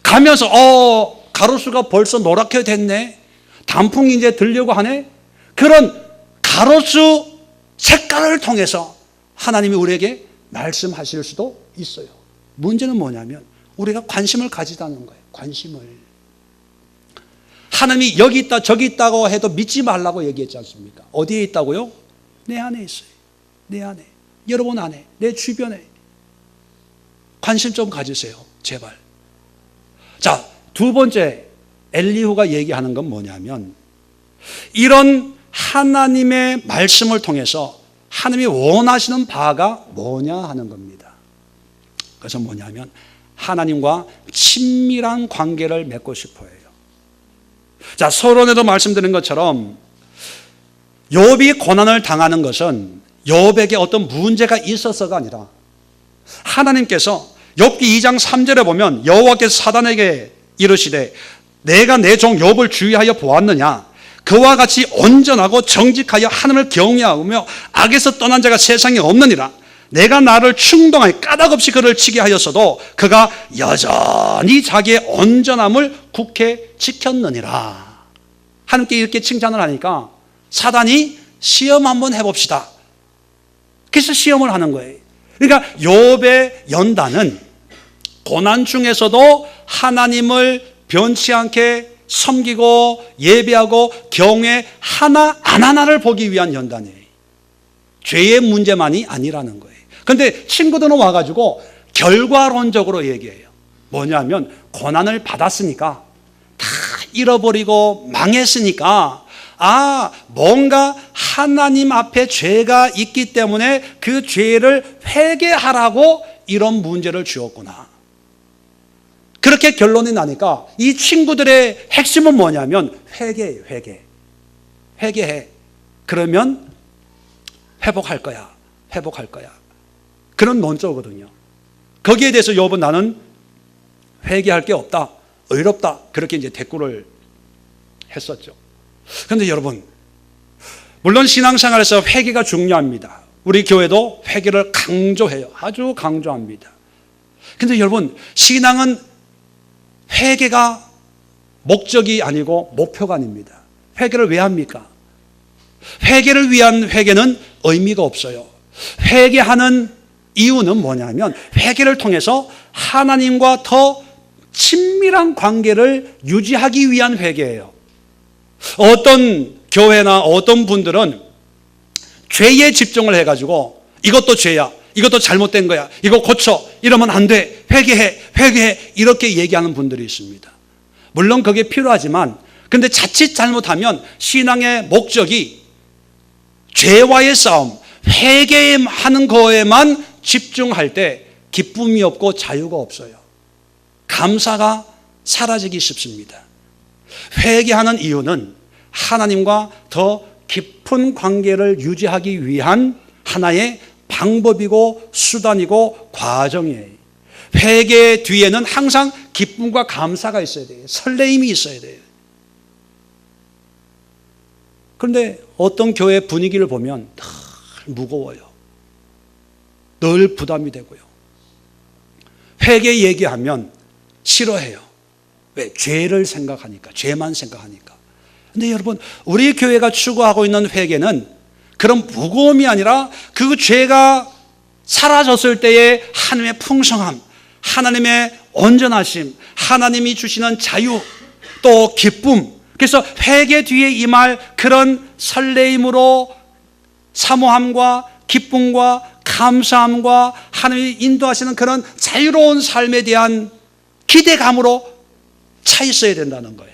가면서 가로수가 벌써 노랗게 됐네. 단풍이 이제 들려고 하네. 그런 가로수 색깔을 통해서 하나님이 우리에게 말씀하실 수도 있어요. 문제는 뭐냐면 우리가 관심을 가지다는 거예요. 관심을. 하나님이 여기 있다 저기 있다고 해도 믿지 말라고 얘기했지 않습니까? 어디에 있다고요? 내 안에 있어요. 내 안에. 여러분 안에. 내 주변에. 관심 좀 가지세요. 제발. 자, 두 번째 엘리후가 얘기하는 건 뭐냐면 이런 하나님의 말씀을 통해서 하나님이 원하시는 바가 뭐냐 하는 겁니다. 그래서 뭐냐면 하나님과 친밀한 관계를 맺고 싶어 해요. 자, 서론에도 말씀드린 것처럼 욥이 고난을 당하는 것은 욥에게 어떤 문제가 있어서가 아니라 하나님께서 욥기 2장 3절에 보면 여호와께서 사단에게 이르시되 내가 내 종 욥을 주의하여 보았느냐 그와 같이 온전하고 정직하여 하나님을 경외하며 악에서 떠난 자가 세상에 없느니라. 내가 나를 충동하여 까닭없이 그를 치게 하였어도 그가 여전히 자기의 온전함을 굳게 지켰느니라. 하나님께 이렇게 칭찬을 하니까 사단이 시험 한번 해봅시다. 그래서 시험을 하는 거예요. 그러니까 욥의 연단은 고난 중에서도 하나님을 변치 않게 섬기고 예배하고 경외 하나 안 하나를 보기 위한 연단이에요. 죄의 문제만이 아니라는 거예요. 그런데 친구들은 와가지고 결과론적으로 얘기해요. 뭐냐면 고난을 받았으니까 다 잃어버리고 망했으니까 뭔가 하나님 앞에 죄가 있기 때문에 그 죄를 회개하라고 이런 문제를 주었구나. 그렇게 결론이 나니까 이 친구들의 핵심은 뭐냐면 회개예요. 회개해. 그러면 회복할 거야. 그런 논조거든요. 거기에 대해서 욥은 나는 회개할 게 없다. 의롭다. 그렇게 이제 대꾸를 했었죠. 그런데 여러분, 물론 신앙생활에서 회개가 중요합니다. 우리 교회도 회개를 강조해요. 아주 강조합니다. 그런데 여러분, 신앙은 회개가 목적이 아니고 목표가 아닙니다. 회개를 왜 합니까? 회개를 위한 회개는 의미가 없어요. 회개하는 이유는 뭐냐면 회개를 통해서 하나님과 더 친밀한 관계를 유지하기 위한 회개예요. 어떤 교회나 어떤 분들은 죄에 집중을 해가지고 이것도 죄야, 이것도 잘못된 거야, 이거 고쳐, 이러면 안 돼, 회개해 이렇게 얘기하는 분들이 있습니다. 물론 그게 필요하지만 근데 자칫 잘못하면 신앙의 목적이 죄와의 싸움, 회개하는 거에만 집중할 때 기쁨이 없고 자유가 없어요. 감사가 사라지기 쉽습니다. 회개하는 이유는 하나님과 더 깊은 관계를 유지하기 위한 하나의 방법이고 수단이고 과정이에요. 회개 뒤에는 항상 기쁨과 감사가 있어야 돼요. 설레임이 있어야 돼요. 그런데 어떤 교회 분위기를 보면 늘 무거워요. 늘 부담이 되고요. 회개 얘기하면 싫어해요. 왜? 죄를 생각하니까, 죄만 생각하니까. 근데 여러분, 우리 교회가 추구하고 있는 회개는 그런 무거움이 아니라 그 죄가 사라졌을 때의 하나님의 풍성함, 하나님의 온전하심, 하나님이 주시는 자유, 또 기쁨. 그래서 회개 뒤에 임할 그런 설레임으로 사모함과 기쁨과 감사함과 하나님이 인도하시는 그런 자유로운 삶에 대한 기대감으로 차 있어야 된다는 거예요.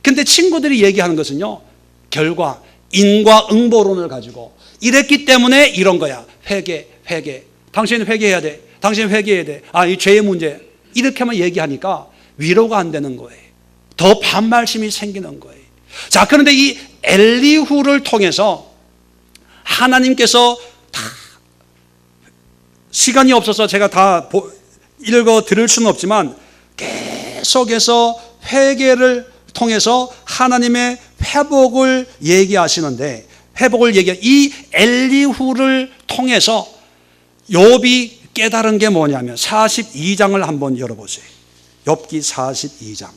근데 친구들이 얘기하는 것은요, 결과, 인과응보론을 가지고 이랬기 때문에 이런 거야. 회개. 당신 회개해야 돼. 당신 회개해야 돼. 이 죄의 문제. 이렇게만 얘기하니까 위로가 안 되는 거예요. 더 반발심이 생기는 거예요. 자, 그런데 이 엘리후를 통해서 하나님께서 다 시간이 없어서 제가 다 읽어 드릴 수는 없지만 계속해서 회개를 통해서 하나님의 회복을 얘기하시는데 이 엘리후를 통해서 욥이 깨달은 게 뭐냐면 42장을 한번 열어보세요. 욥기 42장.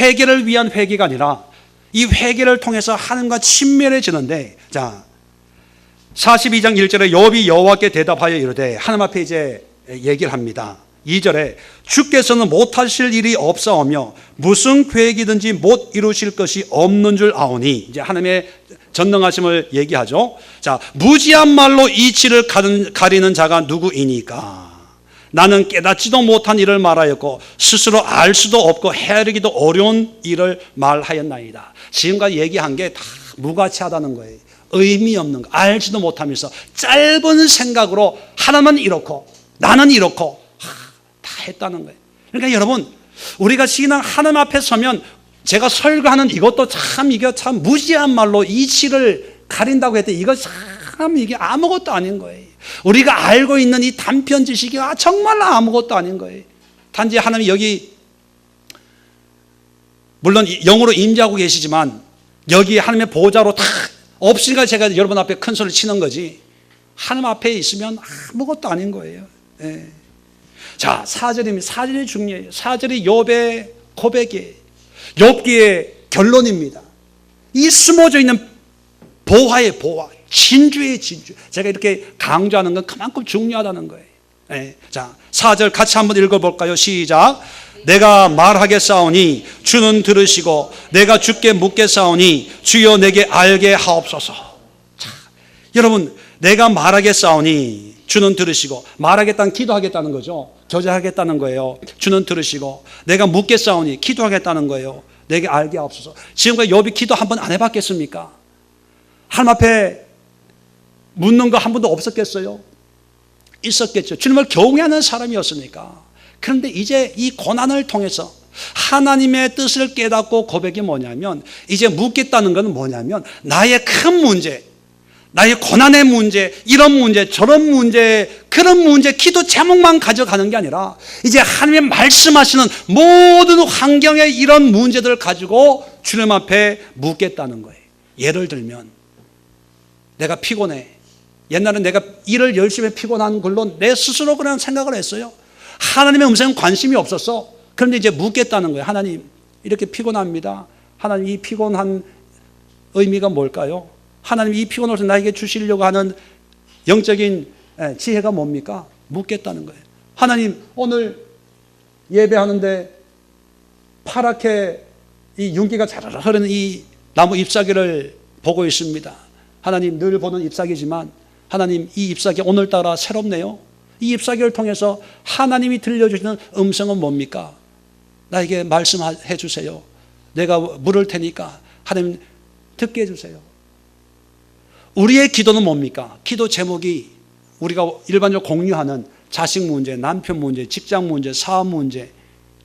회개를 위한 회개가 아니라 이 회개를 통해서 하나님과 친밀해지는데, 자 42장 1절에 욥이 여호와께 대답하여 이르되, 하나님 앞에 이제 얘기를 합니다. 2절에 주께서는 못하실 일이 없사오며 무슨 계획이든지 못 이루실 것이 없는 줄 아오니, 이제 하나님의 전능하심을 얘기하죠. 자, 무지한 말로 이치를 가리는 자가 누구이니까? 나는 깨닫지도 못한 일을 말하였고 스스로 알 수도 없고 헤아리기도 어려운 일을 말하였나이다. 지금까지 얘기한 게 다 무가치하다는 거예요. 의미 없는 거, 알지도 못하면서 짧은 생각으로 하나만 이렇고 나는 이렇고 다 했다는 거예요. 그러니까 여러분, 우리가 신앙 하나님 앞에 서면, 제가 설교하는 이것도 참 이게 참 무지한 말로 이치를 가린다고 했더니 이거 참 이게 아무것도 아닌 거예요. 우리가 알고 있는 이 단편 지식이 정말 아무것도 아닌 거예요. 단지 하나님이 여기 물론 영으로 임재하고 계시지만 여기 하나님의 보좌로 다 없으니까 제가 여러분 앞에 큰 소리를 치는 거지, 하나님 앞에 있으면 아무것도 아닌 거예요. 예. 자, 4절입니다. 4절이 중요해요. 4절이 욥의 고백이에요. 욥기의 결론입니다. 이 숨어져 있는 보화의 보화, 진주의 진주. 제가 이렇게 강조하는 건 그만큼 중요하다는 거예요. 네. 자, 4절 같이 한번 읽어볼까요? 시작. 내가 말하겠사오니 주는 들으시고 내가 주께 묻겠사오니 주여 내게 알게 하옵소서. 자, 여러분, 내가 말하겠사오니 주는 들으시고, 말하겠다는 기도하겠다는 거죠. 교제하겠다는 거예요. 주는 들으시고 내가 묻겠사오니 기도하겠다는 거예요. 내게 알게 하옵소서. 지금까지 욥이 기도 한 번 안 해봤겠습니까? 하나님 앞에 묻는 거 한 번도 없었겠어요? 있었겠죠. 주님을 경외하는 사람이었으니까. 그런데 이제 이 고난을 통해서 하나님의 뜻을 깨닫고 고백이 뭐냐면, 이제 묻겠다는 것은 뭐냐면 나의 큰 문제, 나의 고난의 문제, 이런 문제 저런 문제, 그런 문제 기도 제목만 가져가는 게 아니라 이제 하나님의 말씀하시는 모든 환경의 이런 문제들을 가지고 주님 앞에 묻겠다는 거예요. 예를 들면 내가 피곤해. 옛날에 내가 일을 열심히 피곤한 걸로 내 스스로 그냥 생각을 했어요. 하나님의 음성은 관심이 없었어. 그런데 이제 묻겠다는 거예요. 하나님, 이렇게 피곤합니다. 하나님 이 피곤한 의미가 뭘까요? 하나님 이 피곤을 나에게 주시려고 하는 영적인 지혜가 뭡니까? 묻겠다는 거예요. 하나님 오늘 예배하는데 파랗게 이 윤기가 자라라 흐르는 이 나무 잎사귀를 보고 있습니다. 하나님 늘 보는 잎사귀지만 하나님 이 잎사귀 오늘따라 새롭네요. 이 잎사귀를 통해서 하나님이 들려주시는 음성은 뭡니까? 나에게 말씀해 주세요. 내가 물을 테니까 하나님 듣게 해주세요. 우리의 기도는 뭡니까? 기도 제목이 우리가 일반적으로 공유하는 자식 문제, 남편 문제, 직장 문제, 사업 문제,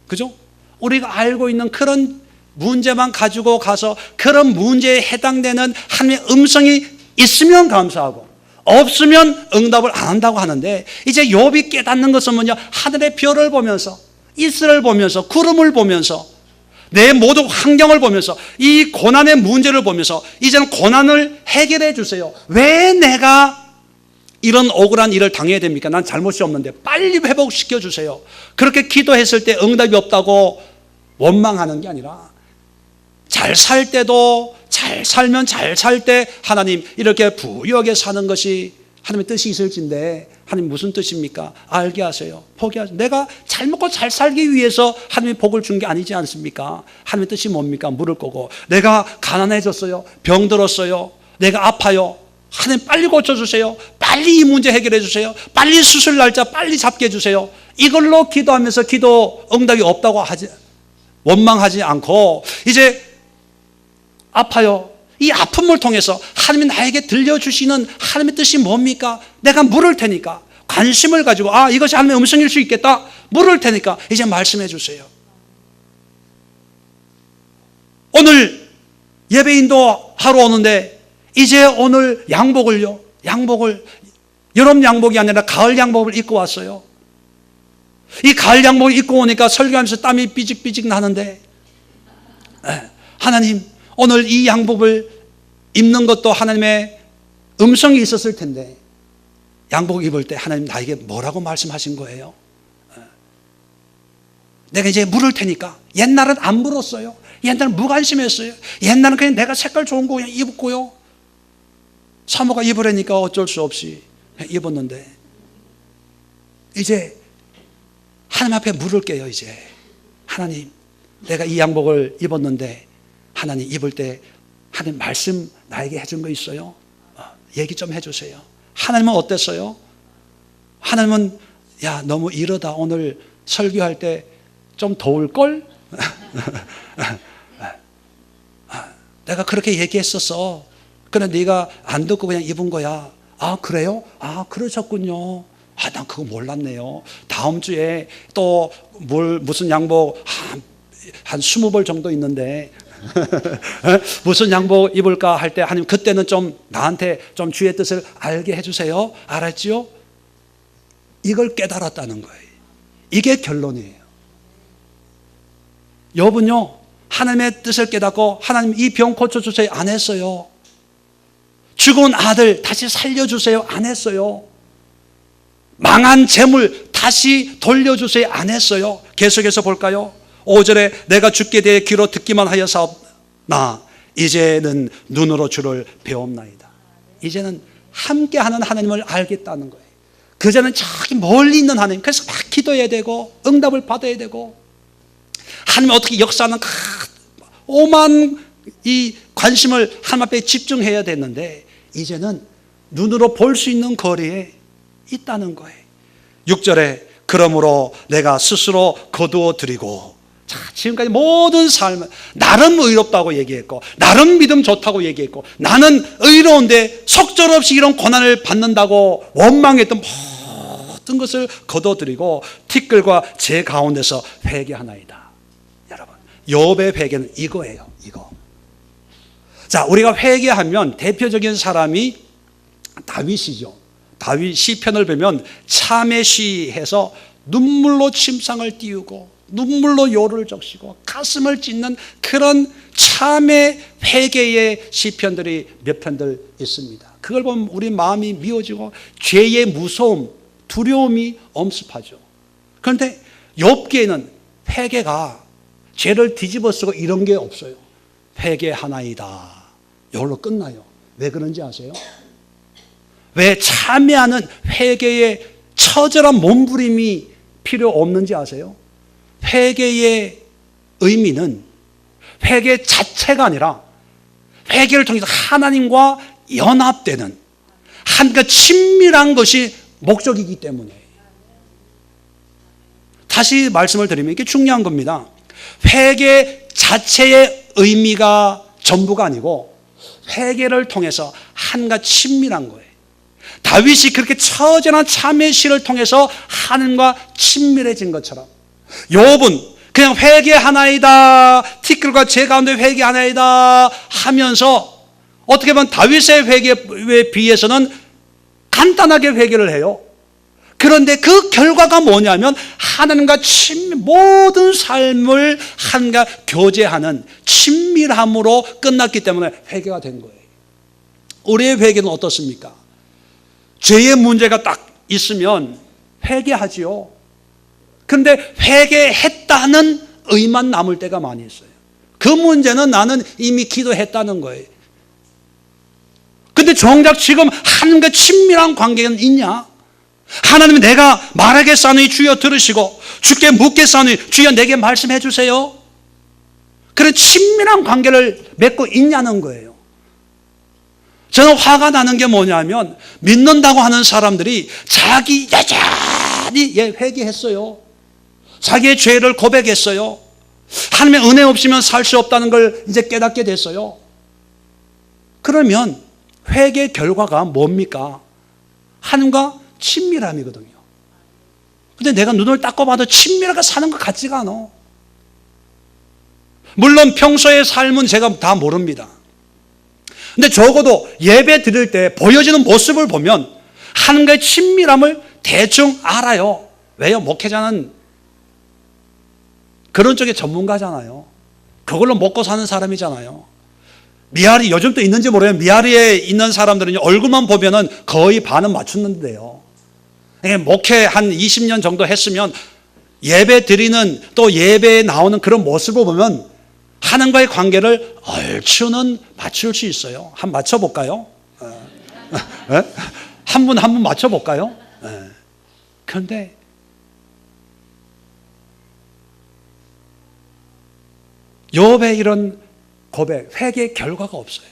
그죠? 우리가 알고 있는 그런 문제만 가지고 가서 그런 문제에 해당되는 하나님의 음성이 있으면 감사하고 없으면 응답을 안 한다고 하는데, 이제 욥이 깨닫는 것은 뭐냐? 하늘의 별을 보면서, 이슬을 보면서, 구름을 보면서, 내 모든 환경을 보면서, 이 고난의 문제를 보면서 이제는 고난을 해결해 주세요. 왜 내가 이런 억울한 일을 당해야 됩니까? 난 잘못이 없는데 빨리 회복시켜 주세요. 그렇게 기도했을 때 응답이 없다고 원망하는 게 아니라, 잘 살 때도 잘 살면 잘 살 때 하나님 이렇게 부유하게 사는 것이 하나님의 뜻이 있을진데, 하나님 무슨 뜻입니까? 알게 하세요. 포기하세요. 내가 잘 먹고 잘 살기 위해서 하나님이 복을 준 게 아니지 않습니까? 하나님의 뜻이 뭡니까? 물을 거고, 내가 가난해졌어요, 병들었어요, 내가 아파요, 하나님 빨리 고쳐주세요, 빨리 이 문제 해결해 주세요, 빨리 수술 날짜 빨리 잡게 해주세요. 이걸로 기도하면서 기도 응답이 없다고 원망하지 않고, 이제 아파요, 이 아픔을 통해서 하나님이 나에게 들려주시는 하나님의 뜻이 뭡니까? 내가 물을 테니까 관심을 가지고, 이것이 하나님의 음성일 수 있겠다, 물을 테니까 이제 말씀해 주세요. 오늘 예배인도 하러 오는데 이제 오늘 양복을 여름 양복이 아니라 가을 양복을 입고 왔어요. 이 가을 양복을 입고 오니까 설교하면서 땀이 삐직삐직 나는데, 하나님 오늘 이 양복을 입는 것도 하나님의 음성이 있었을 텐데, 양복 입을 때 하나님 나에게 뭐라고 말씀하신 거예요? 내가 이제 물을 테니까. 옛날은 안 물었어요. 옛날은 무관심했어요. 옛날은 그냥 내가 색깔 좋은 거 그냥 입었고요, 사모가 입으라니까 어쩔 수 없이 입었는데, 이제 하나님 앞에 물을게요. 이제 하나님, 내가 이 양복을 입었는데 하나님 입을 때 하나님 말씀 나에게 해준 거 있어요? 얘기 좀 해주세요. 하나님은 어땠어요? 하나님은 야 너무 이러다 오늘 설교할 때 좀 더울걸? 내가 그렇게 얘기했었어. 그런데 네가 안 듣고 그냥 입은 거야. 그래요? 그러셨군요. 난 그거 몰랐네요. 다음 주에 또 무슨 양복 한 20벌 정도 있는데 무슨 양복 입을까 할 때 하나님 그때는 좀 나한테 좀 주의 뜻을 알게 해주세요. 알았지요? 이걸 깨달았다는 거예요. 이게 결론이에요. 욥은요 하나님의 뜻을 깨닫고 하나님 이 병 고쳐주세요 안 했어요. 죽은 아들 다시 살려주세요 안 했어요. 망한 재물 다시 돌려주세요 안 했어요. 계속해서 볼까요? 5절에 내가 죽게 대해 귀로 듣기만 하여사옵나 이제는 눈으로 주를 배옵나이다. 이제는 함께하는 하나님을 알겠다는 거예요. 그전엔 저기 멀리 있는 하나님, 그래서 막 기도해야 되고 응답을 받아야 되고 하나님 어떻게 역사하는 오만 이 관심을 하나님 앞에 집중해야 됐는데, 이제는 눈으로 볼 수 있는 거리에 있다는 거예요. 6절에 그러므로 내가 스스로 거두어 드리고, 자, 지금까지 모든 삶은 나름 의롭다고 얘기했고 나름 믿음 좋다고 얘기했고 나는 의로운데 속절없이 이런 고난을 받는다고 원망했던 모든 것을 거둬들이고 티끌과 제 가운데서 회개하나이다. 여러분, 욥의 회개는 이거예요. 이거. 자, 우리가 회개하면 대표적인 사람이 다윗이죠. 다윗 시편을 보면 참회 시해서 눈물로 침상을 띄우고 눈물로 요를 적시고 가슴을 찢는 그런 참회 회개의 시편들이 몇 편들 있습니다. 그걸 보면 우리 마음이 미워지고 죄의 무서움, 두려움이 엄습하죠. 그런데 욥기에는 회개가 죄를 뒤집어 쓰고 이런 게 없어요. 회개하나이다. 이걸로 끝나요. 왜 그런지 아세요? 왜 참여하는 회개의 처절한 몸부림이 필요 없는지 아세요? 회개의 의미는 회개 자체가 아니라 회개를 통해서 하나님과 연합되는 하나님과 친밀한 것이 목적이기 때문에. 다시 말씀을 드리면 이게 중요한 겁니다. 회개 자체의 의미가 전부가 아니고 회개를 통해서 하나님과 친밀한 거예요. 다윗이 그렇게 처절한 참회의 시를 통해서 하나님과 친밀해진 것처럼 욥은 그냥 회개하나이다, 티끌과 제 가운데 회개하나이다 하면서 어떻게 보면 다윗의 회개에 비해서는 간단하게 회개를 해요. 그런데 그 결과가 뭐냐면 하나님과 모든 삶을 하나님과 교제하는 친밀함으로 끝났기 때문에 회개가 된 거예요. 우리의 회개는 어떻습니까? 죄의 문제가 딱 있으면 회개하지요. 그런데 회개했다는 의만 남을 때가 많이 있어요. 그 문제는 나는 이미 기도했다는 거예요. 근데 정작 지금 하나님과 친밀한 관계는 있냐? 하나님이 내가 말하겠사오니 주여 들으시고 주께 묻겠사오니 주여 내게 말씀해 주세요. 그런 친밀한 관계를 맺고 있냐는 거예요. 저는 화가 나는 게 뭐냐면 믿는다고 하는 사람들이 자기 여전히 회개했어요. 자기의 죄를 고백했어요. 하나님의 은혜 없이면 살 수 없다는 걸 이제 깨닫게 됐어요. 그러면 회개 결과가 뭡니까? 하나님과 친밀함이거든요. 근데 내가 눈을 닦고 봐도 친밀하게 사는 것 같지가 않아. 물론 평소의 삶은 제가 다 모릅니다. 근데 적어도 예배 드릴 때 보여지는 모습을 보면 하나님과의 친밀함을 대충 알아요. 왜요? 목회자는 그런 쪽에 전문가잖아요. 그걸로 먹고 사는 사람이잖아요. 미아리 요즘 또 있는지 모르겠어요. 미아리에 있는 사람들은 얼굴만 보면은 거의 반은 맞췄는데요. 목회 한 20년 정도 했으면 예배 드리는 또 예배에 나오는 그런 모습을 보면 하나님과의 관계를 얼추는 맞출 수 있어요. 한번 맞춰볼까요? 한 분 맞춰볼까요? 그런데 욥의 이런 고백, 회개의 결과가 없어요.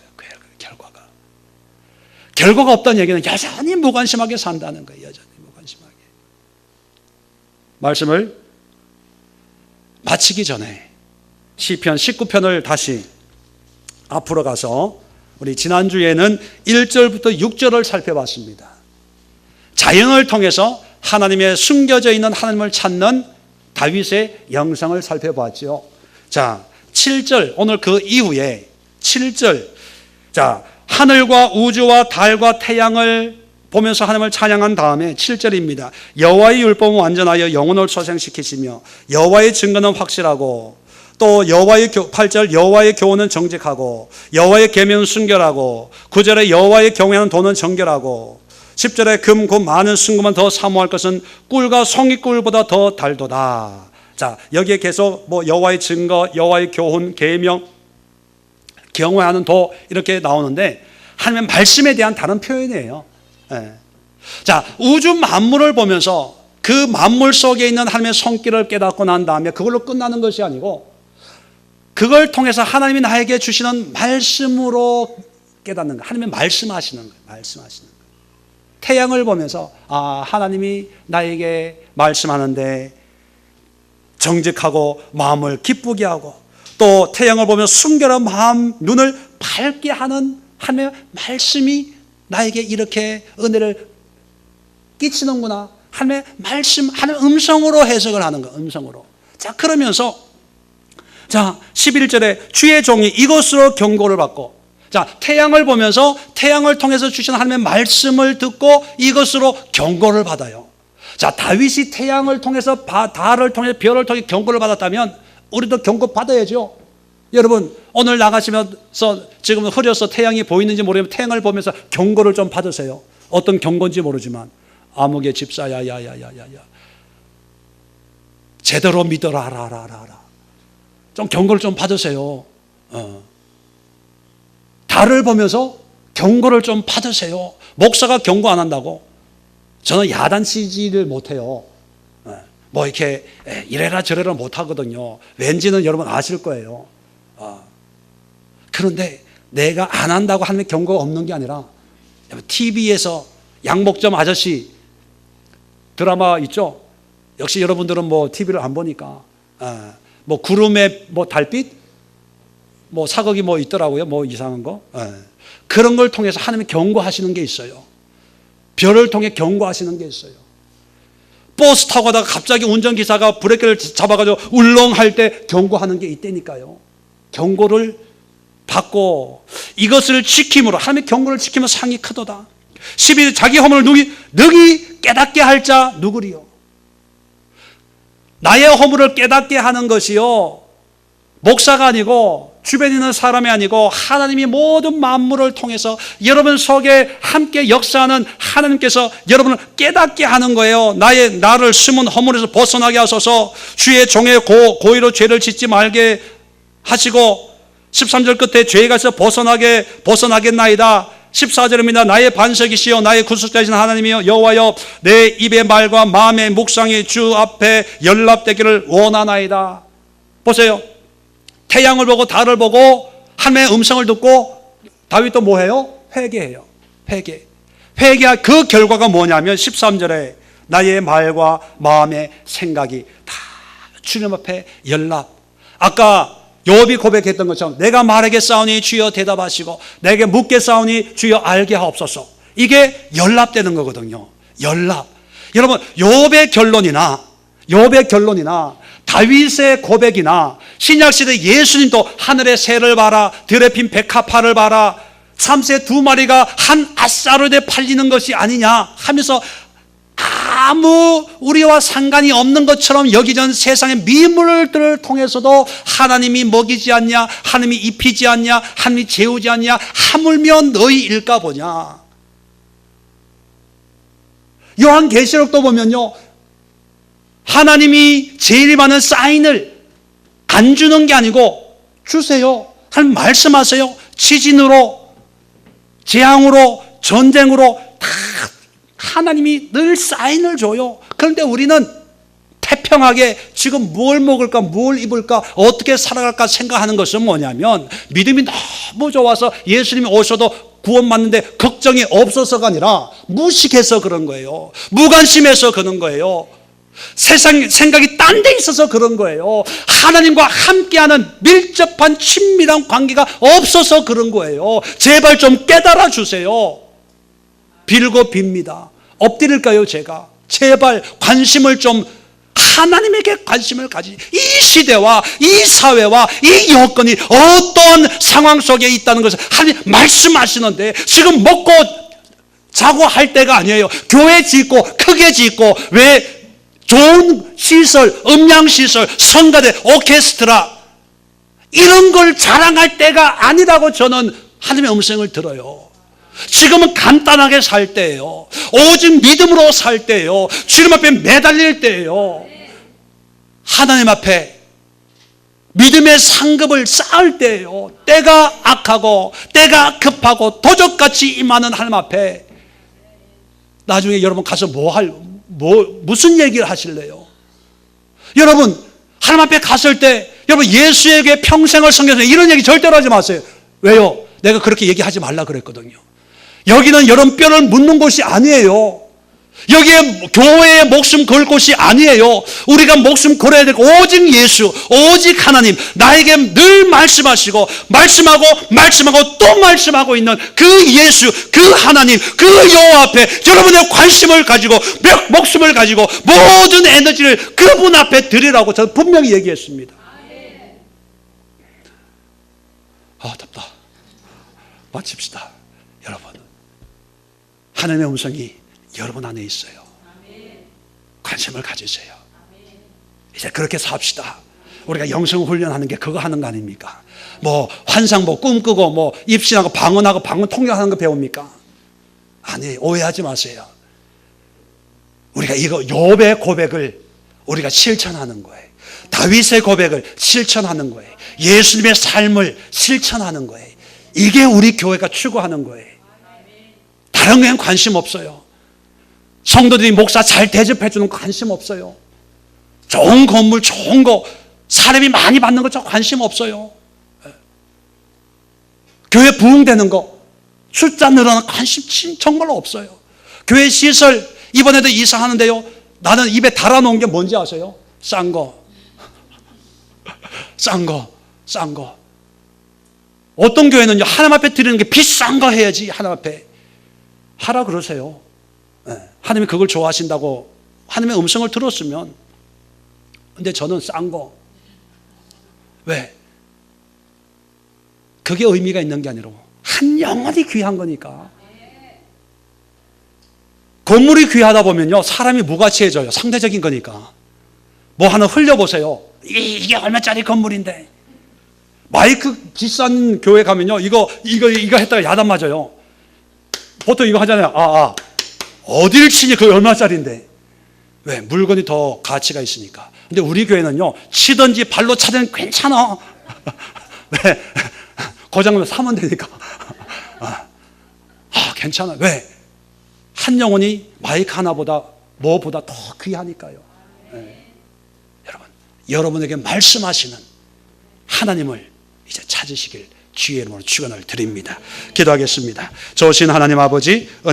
결과가 없다는 얘기는 여전히 무관심하게 산다는 거예요. 여전히 무관심하게. 말씀을 마치기 전에 시편 19편을 다시 앞으로 가서 우리 지난주에는 1절부터 6절을 살펴봤습니다. 자연을 통해서 하나님의 숨겨져 있는 하나님을 찾는 다윗의 영상을 살펴봤죠. 자, 7절, 오늘 그 이후에 7절, 자, 하늘과 우주와 달과 태양을 보면서 하나님을 찬양한 다음에 7절입니다. 여호와의 율법은 완전하여 영혼을 소생시키시며 여호와의 증거는 확실하고 또 여호와의 8절 여호와의 교훈은 정직하고 여호와의 계명은 순결하고 9절에 여호와의 경외하는 도는 정결하고 10절에 금, 곧 많은 순금은 더 사모할 것은 꿀과 송이꿀보다 더 달도다. 자, 여기에 계속 뭐 여호와의 증거, 여호와의 교훈, 계명, 경외하는 도 이렇게 나오는데 하나님의 말씀에 대한 다른 표현이에요. 자, 우주 만물을 보면서 그 만물 속에 있는 하나님의 손길을 깨닫고 난 다음에 그걸로 끝나는 것이 아니고 그걸 통해서 하나님이 나에게 주시는 말씀으로 깨닫는 거예요. 하나님의 말씀하시는 거예요. 말씀하시는 거예요. 태양을 보면서 하나님이 나에게 말씀하는데 정직하고 마음을 기쁘게 하고 또 태양을 보면 순결한 마음, 눈을 밝게 하는 하나님의 말씀이 나에게 이렇게 은혜를 끼치는구나. 하나님의 말씀, 하나님의 음성으로 해석을 하는 거예요. 음성으로. 자, 그러면서 자, 11절에 주의 종이 이것으로 경고를 받고 자, 태양을 보면서 태양을 통해서 주신 하나님의 말씀을 듣고 이것으로 경고를 받아요. 자, 다윗이 태양을 통해서 달을 통해서 별을 통해 경고를 받았다면 우리도 경고 받아야죠. 여러분 오늘 나가시면서 지금 흐려서 태양이 보이는지 모르겠지만 태양을 보면서 경고를 좀 받으세요. 어떤 경고인지 모르지만 아무개 집사야 야야야야야 제대로 믿어라 알아 좀 경고를 좀 받으세요. 달을 보면서 경고를 좀 받으세요. 목사가 경고 안 한다고? 저는 야단치지를 못해요. 뭐 이렇게 이래라 저래라 못하거든요. 왠지는 여러분 아실 거예요. 그런데 내가 안 한다고 하는 경고가 없는 게 아니라 TV에서 양복점 아저씨 드라마 있죠? 역시 여러분들은 뭐 TV를 안 보니까 뭐 구름의 뭐 달빛 뭐 사극이 뭐 있더라고요. 뭐 이상한 거. 그런 걸 통해서 하나님이 경고하시는 게 있어요. 별을 통해 경고하시는 게 있어요. 버스 타고 가다가 갑자기 운전기사가 브레이크를 잡아가지고 울렁할 때 경고하는 게 있다니까요. 경고를 받고 이것을 지킴으로 하나님의 경고를 지키면 상이 크도다. 11. 자기 허물을 능히 깨닫게 할 자 누구리요? 나의 허물을 깨닫게 하는 것이요, 목사가 아니고 주변에 있는 사람이 아니고 하나님이 모든 만물을 통해서 여러분 속에 함께 역사하는 하나님께서 여러분을 깨닫게 하는 거예요. 나를 숨은 허물에서 벗어나게 하소서. 주의 종의 고의로 죄를 짓지 말게 하시고 13절 끝에 죄가 있어 벗어나겠나이다. 14절입니다. 나의 반석이시여 나의 구속자이신 하나님이여 여호와여 내 입의 말과 마음의 묵상이 주 앞에 연락되기를 원하나이다. 보세요. 태양을 보고 달을 보고 하나님의 음성을 듣고 다윗도 뭐해요? 회개해요. 회개할 그 결과가 뭐냐면 13절에 나의 말과 마음의 생각이 다 주님 앞에 연락. 아까 욥이 고백했던 것처럼 내가 말하겠사오니 주여 대답하시고 내게 묻겠사오니 주여 알게 하옵소서. 이게 연락되는 거거든요. 연락. 여러분 욥의 결론이나 다윗의 고백이나 신약시대 예수님도 하늘의 새를 봐라, 들에 핀 백합화를 봐라, 참새 2마리가 한 아싸르에 팔리는 것이 아니냐 하면서 아무 우리와 상관이 없는 것처럼 여기전 세상의 미물들을 통해서도 하나님이 먹이지 않냐, 하나님이 입히지 않냐, 하나님이 재우지 않냐, 하물며 너희 일까 보냐. 요한계시록도 보면요, 하나님이 제일 많은 사인을 안 주는 게 아니고 주세요. 하나님 말씀하세요. 지진으로, 재앙으로, 전쟁으로 다 하나님이 늘 사인을 줘요. 그런데 우리는 태평하게 지금 뭘 먹을까, 뭘 입을까, 어떻게 살아갈까 생각하는 것은 뭐냐면 믿음이 너무 좋아서 예수님이 오셔도 구원받는데 걱정이 없어서가 아니라 무식해서 그런 거예요. 무관심해서 그런 거예요. 세상 생각이 딴 데 있어서 그런 거예요. 하나님과 함께하는 밀접한 친밀한 관계가 없어서 그런 거예요. 제발 좀 깨달아 주세요. 빌고 빕니다. 엎드릴까요 제가? 제발 관심을 좀, 하나님에게 관심을 가지. 이 시대와 이 사회와 이 여건이 어떠한 상황 속에 있다는 것을 하나님 말씀하시는데 지금 먹고 자고 할 때가 아니에요. 교회 짓고 크게 짓고 왜 좋은 시설, 음향시설, 성가대, 오케스트라 이런 걸 자랑할 때가 아니라고 저는 하나님의 음성을 들어요. 지금은 간단하게 살 때예요. 오직 믿음으로 살 때예요. 주님 앞에 매달릴 때예요. 하나님 앞에 믿음의 상급을 쌓을 때예요. 때가 악하고 때가 급하고 도적같이 임하는 하나님 앞에 나중에 여러분 가서 무슨 얘기를 하실래요? 여러분 하나님 앞에 갔을 때 여러분 예수에게 평생을 섬겨서 이런 얘기 절대로 하지 마세요. 왜요? 내가 그렇게 얘기하지 말라 그랬거든요. 여기는 여러분 뼈를 묻는 곳이 아니에요. 여기에 교회에 목숨 걸 곳이 아니에요. 우리가 목숨 걸어야 되고 오직 예수, 오직 하나님, 나에게 늘 말씀하시고 말씀하고 또 말씀하고 있는 그 예수, 그 하나님, 그 여호와 앞에 여러분의 관심을 가지고 목숨을 가지고 모든 에너지를 그분 앞에 드리라고 저는 분명히 얘기했습니다. 답다. 마칩시다. 여러분 하나님의 음성이 여러분 안에 있어요. 관심을 가지세요. 이제 그렇게 삽시다. 우리가 영성 훈련하는 게 그거 하는 거 아닙니까? 뭐 환상 꿈꾸고 뭐 입신하고 방언하고 방언 통역하는 거 배웁니까? 아니, 오해하지 마세요. 우리가 이거 욥의 고백을 우리가 실천하는 거예요. 다윗의 고백을 실천하는 거예요. 예수님의 삶을 실천하는 거예요. 이게 우리 교회가 추구하는 거예요. 다른 거엔 관심 없어요. 성도들이 목사 잘 대접해 주는 거 관심 없어요. 좋은 건물, 좋은 거, 사람이 많이 받는 거 저 관심 없어요. 교회 부흥되는 거, 숫자 늘어나는 관심 정말로 없어요. 교회 시설, 이번에도 이사하는데요, 나는 입에 달아놓은 게 뭔지 아세요? 싼 거. 싼 거, 싼 거. 어떤 교회는요, 하나님 앞에 드리는 게 비싼 거 해야지, 하나님 앞에. 하라 그러세요. 하나님이 그걸 좋아하신다고 하나님의 음성을 들었으면. 근데 저는 싼 거. 왜? 그게 의미가 있는 게 아니라 한 영혼이 귀한 거니까. 건물이 귀하다 보면요, 사람이 무가치해져요. 상대적인 거니까. 뭐 하나 흘려보세요. 이게 얼마짜리 건물인데. 마이크 비싼 교회 가면요, 이거 했다가 야단 맞아요. 보통 이거 하잖아요. 어딜 치니 그게 얼마짜리인데. 왜? 물건이 더 가치가 있으니까. 근데 우리 교회는요, 치든지 발로 차든 괜찮아. 왜? 고장나면 사면 되니까. 괜찮아. 왜? 한 영혼이 마이크 하나보다 뭐보다 더 귀하니까요. 여러분, 여러분에게 말씀하시는 하나님을 이제 찾으시길 주의 이름으로 축원을 드립니다. 기도하겠습니다. 좋으신 하나님 아버지,